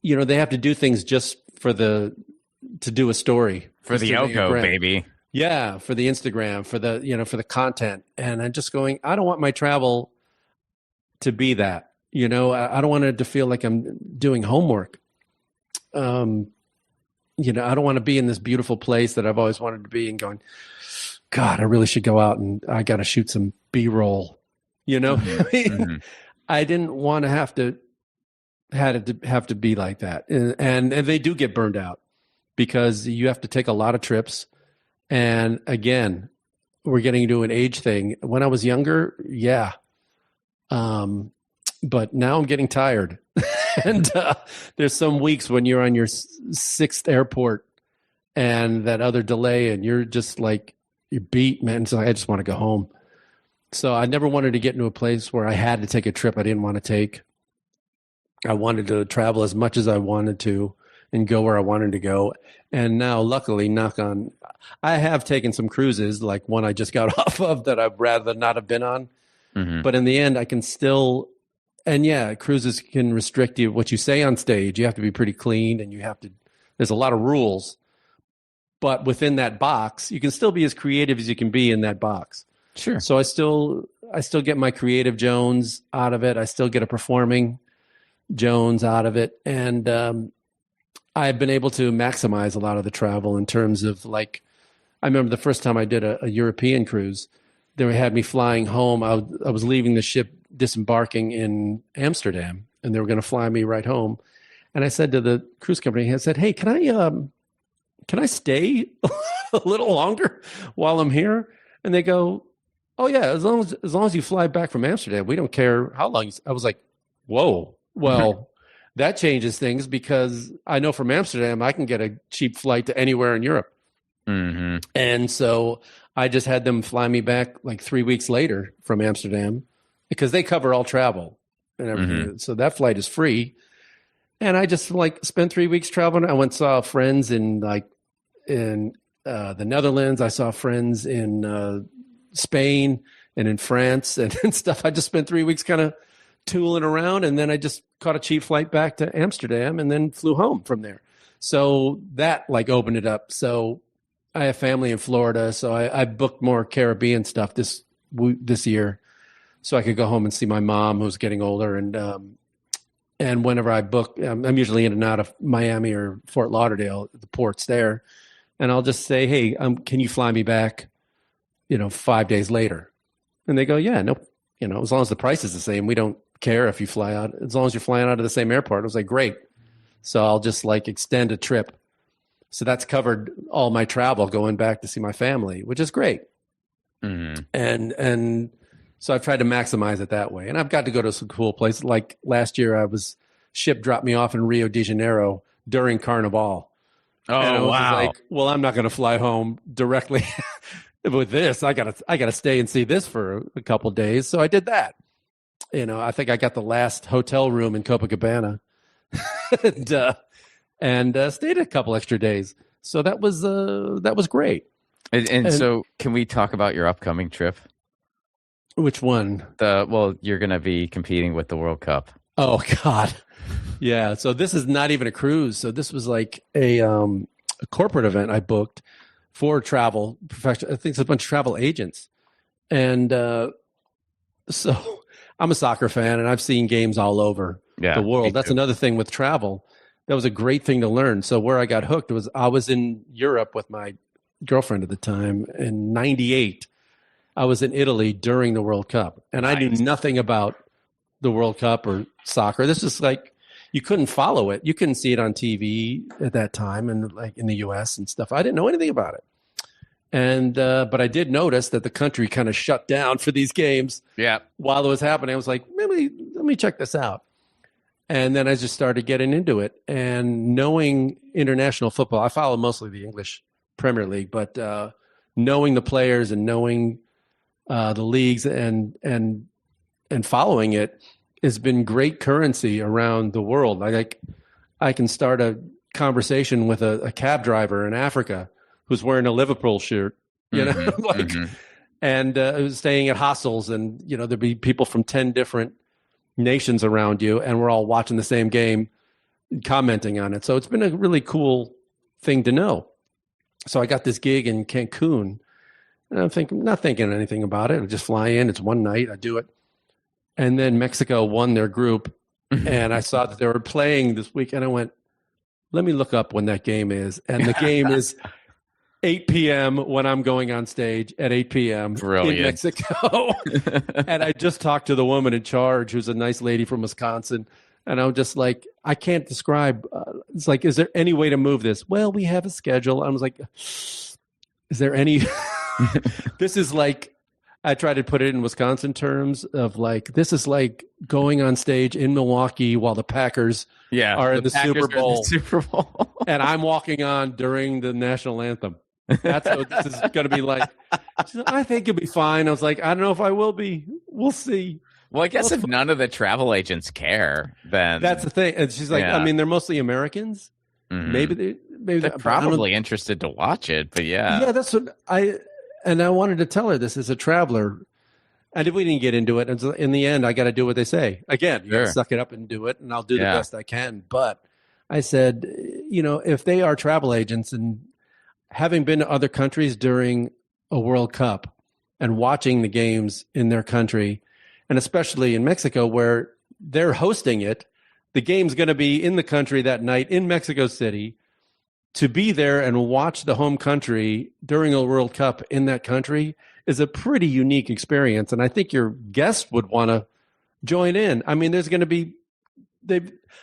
they have to do things just to do a story for the Oko, baby. Yeah, for the Instagram, for the content. And I'm just going, I don't want my travel to be that. I don't want it to feel like I'm doing homework. I don't want to be in this beautiful place that I've always wanted to be and going, God, I really should go out and I got to shoot some B-roll. Mm-hmm. I didn't want to have to be like that. And they do get burned out because you have to take a lot of trips. And again, we're getting into an age thing. When I was younger, yeah. But now I'm getting tired. And there's some weeks when you're on your sixth airport and that other delay and you're just like, you're beat, man. So I just want to go home. So I never wanted to get into a place where I had to take a trip I didn't want to take. I wanted to travel as much as I wanted to and go where I wanted to go. And now, luckily, I have taken some cruises, like one I just got off of that I'd rather not have been on. Mm-hmm. But in the end, I can still, and yeah, cruises can restrict you. What you say on stage, you have to be pretty clean and there's a lot of rules. But within that box, you can still be as creative as you can be in that box. Sure. So I still get my creative Jones out of it. I still get a performing Jones out of it. And I've been able to maximize a lot of the travel in terms of I remember the first time I did a European cruise, they had me flying home. I was leaving the ship, disembarking in Amsterdam, and they were going to fly me right home. And I said to the cruise company, I said, hey, can I stay a little longer while I'm here? And they go, oh yeah, as long as you fly back from Amsterdam, we don't care how long. I was like, whoa, well, that changes things because I know from Amsterdam I can get a cheap flight to anywhere in Europe. Mm-hmm. And so I just had them fly me back like 3 weeks later from Amsterdam because they cover all travel and everything. Mm-hmm. So that flight is free. And I just spent 3 weeks traveling. I went and saw friends in the Netherlands. I saw friends in Spain and in France and stuff. I just spent 3 weeks kind of tooling around, and then I just caught a cheap flight back to Amsterdam and then flew home from there. So that opened it up. So I have family in Florida, so I booked more Caribbean stuff this year, so I could go home and see my mom, who's getting older. And whenever I book, I'm usually in and out of Miami or Fort Lauderdale, the ports there, and I'll just say, hey, can you fly me back, 5 days later? And they go, yeah, no, as long as the price is the same, we don't care if you fly out, as long as you're flying out of the same airport. I was like, great. So I'll just extend a trip. So that's covered all my travel going back to see my family, which is great. Mm-hmm. And so I've tried to maximize it that way. And I've got to go to some cool places. Like last year, ship dropped me off in Rio de Janeiro during Carnival. Oh, and I was wow. like, well, I'm not going to fly home directly with this. I gotta stay and see this for a couple of days. So I did that. I think I got the last hotel room in Copacabana and stayed a couple extra days. So that was great. And so can we talk about your upcoming trip? Which one? You're going to be competing with the World Cup. Oh, God. Yeah. So this is not even a cruise. So this was like a corporate event I booked for travel professional. I think it's a bunch of travel agents. And so I'm a soccer fan and I've seen games all over the world. That's another thing with travel. That was a great thing to learn. So where I got hooked was I was in Europe with my girlfriend at the time in 98. I was in Italy during the World Cup, and I knew nothing about the World Cup or soccer. This is like, you couldn't follow it. You couldn't see it on TV at that time and like in the US and stuff. I didn't know anything about it. And, but I did notice that the country kind of shut down for these games. Yeah. While it was happening, I was like, let me check this out. And then I just started getting into it and knowing international football. I follow mostly the English Premier League, but knowing the players and knowing the leagues and following it has been great currency around the world. Like I can start a conversation with a cab driver in Africa who's wearing a Liverpool shirt, and staying at hostels, and there'd be people from 10 different nations around you, and we're all watching the same game, commenting on it. So it's been a really cool thing to know. So I got this gig in Cancun, and I'm not thinking anything about it. I just fly in. It's one night. I do it. And then Mexico won their group, and I saw that they were playing this week, and I went, let me look up when that game is. And the game is 8 p.m. when I'm going on stage at 8 p.m. Brilliant. in Mexico. And I just talked to the woman in charge, who's a nice lady from Wisconsin. And I'm just like, I can't describe. It's like, is there any way to move this? Well, we have a schedule. I was like, is there any? This is like, I try to put it in Wisconsin terms of like, this is like going on stage in Milwaukee while the Packers are in the Super Bowl. And I'm walking on during the national anthem. That's what this is going to be like. She said, I think you'll be fine. I was like, I don't know if I will be. We'll see. Well, I guess if none of the travel agents care, then that's the thing. And she's like, I mean, they're mostly Americans. Mm-hmm. Maybe they're probably interested to watch it, but yeah, that's what I wanted to tell her this as a traveler. And we didn't get into it. And in the end, I got to do what they say. Again, you gotta suck it up and do it, and I'll do the best I can. But I said, if they are travel agents and having been to other countries during a World Cup and watching the games in their country, and especially in Mexico where they're hosting it, the game's going to be in the country that night in Mexico City. To be there and watch the home country during a World Cup in that country is a pretty unique experience. And I think your guests would want to join in. I mean, there's going to be,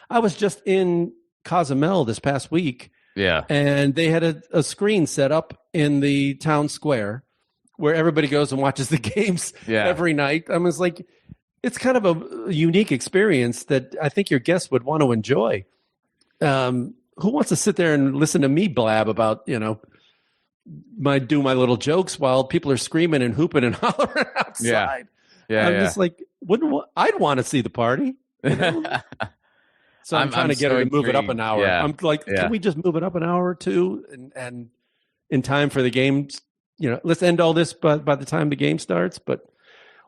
I was just in Cozumel this past week. Yeah. And they had a screen set up in the town square where everybody goes and watches the games every night. I mean, it's like, it's kind of a unique experience that I think your guests would want to enjoy. Who wants to sit there and listen to me blab about, my little jokes while people are screaming and hooping and hollering outside? I'm just like, I'd want to see the party. So I'm trying to get her to move it up an hour. I'm like, can we just move it up an hour or two and in time for the games? Let's end all this by the time the game starts. But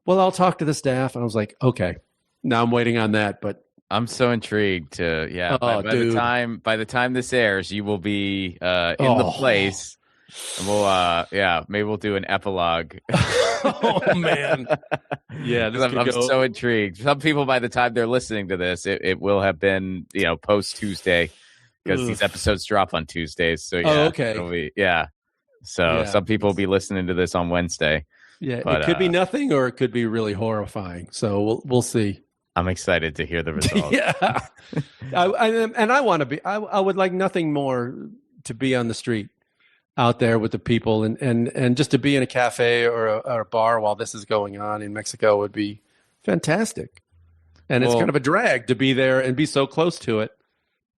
I'll talk to the staff. And I was like, okay, now I'm waiting on that. But I'm so intrigued to by the time this airs, you will be in the place. And maybe we'll do an epilogue. Oh man. Yeah, I'm so intrigued. Some people, by the time they're listening to this, it will have been, post Tuesday, because these episodes drop on Tuesdays. So okay. It'll be, So some people will be listening to this on Wednesday. Yeah, but, it could be nothing, or it could be really horrifying. So we'll see. I'm excited to hear the results. I want to be. I would like nothing more to be on the street out there with the people, and just to be in a cafe or a bar while this is going on in Mexico would be fantastic. And it's kind of a drag to be there and be so close to it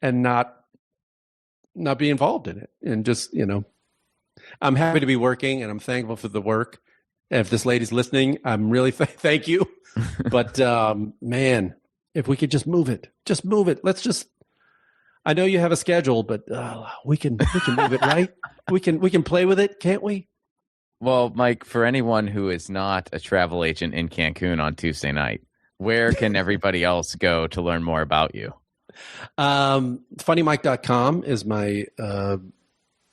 and not be involved in it. And just, I'm happy to be working and I'm thankful for the work. And if this lady's listening, I'm really thank you. But man, if we could just move it. Let's I know you have a schedule, but we can move it, right? We can play with it, can't we? Well, Mike, for anyone who is not a travel agent in Cancun on Tuesday night, where can everybody else go to learn more about you? FunnyMike.com is my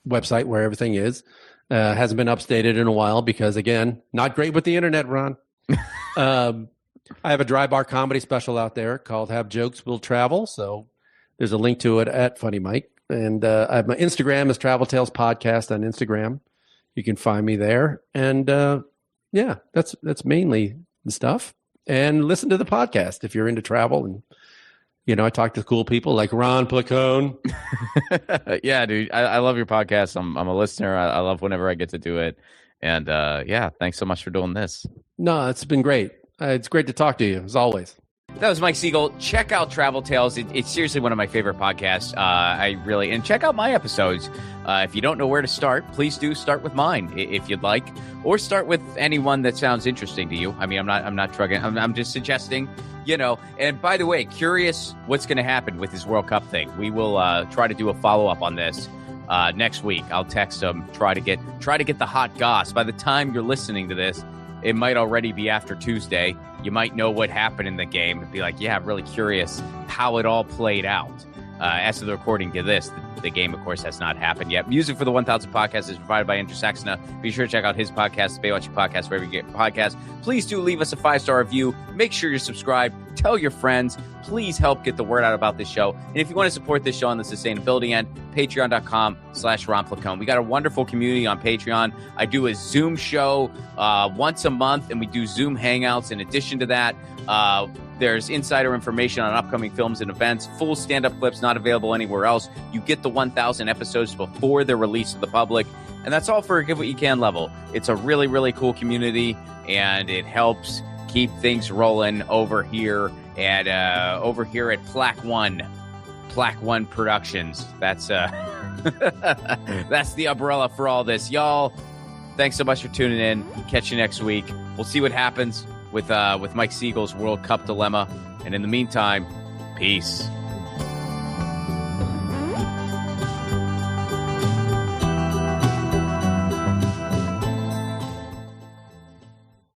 website where everything is. Hasn't been updated in a while because, again, not great with the internet, Ron. I have a dry bar comedy special out there called Have Jokes Will Travel. So there's a link to it at Funny Mike. And I have my Instagram is Travel Tales Podcast on Instagram. You can find me there. And yeah, that's mainly the stuff. And listen to the podcast if you're into travel. And, I talk to cool people like Ron Placone. Yeah, dude. I love your podcast. I'm a listener. I love whenever I get to do it. And yeah, thanks so much for doing this. No, it's been great. It's great to talk to you, as always. That was Mike Siegel. Check out Travel Tales. It's seriously one of my favorite podcasts. And check out my episodes. If you don't know where to start, please do start with mine if you'd like, or start with anyone that sounds interesting to you. I mean, I'm not drugging. I'm just suggesting, and by the way, curious what's going to happen with this World Cup thing. We will try to do a follow-up on this next week. I'll text them, try to get the hot goss. By the time you're listening to this, it might already be after Tuesday. You might know what happened in the game and be like, yeah, I'm really curious how it all played out. As of the recording to this, the game, of course, has not happened yet. Music for the 1000 podcast is provided by Andrew Saxena. Be sure to check out his podcast, the Baywatching Podcast, wherever you get podcasts. Please do leave us a 5-star review. Make sure you're subscribed. Tell your friends. Please help get the word out about this show. And if you want to support this show on the sustainability end, patreon.com/Ron Placone. We got a wonderful community on Patreon. I do a Zoom show once a month, and we do Zoom hangouts. In addition to that, there's insider information on upcoming films and events, full stand-up clips not available anywhere else. You get the 1,000 episodes before they're released to the public. And that's all for a Give What You Can level. It's a really, really cool community, and it helps keep things rolling over here at Plaque One Productions. That's that's the umbrella for all this. Y'all, thanks so much for tuning in. Catch you next week. We'll see what happens with Mike Siegel's World Cup dilemma. And in the meantime, peace.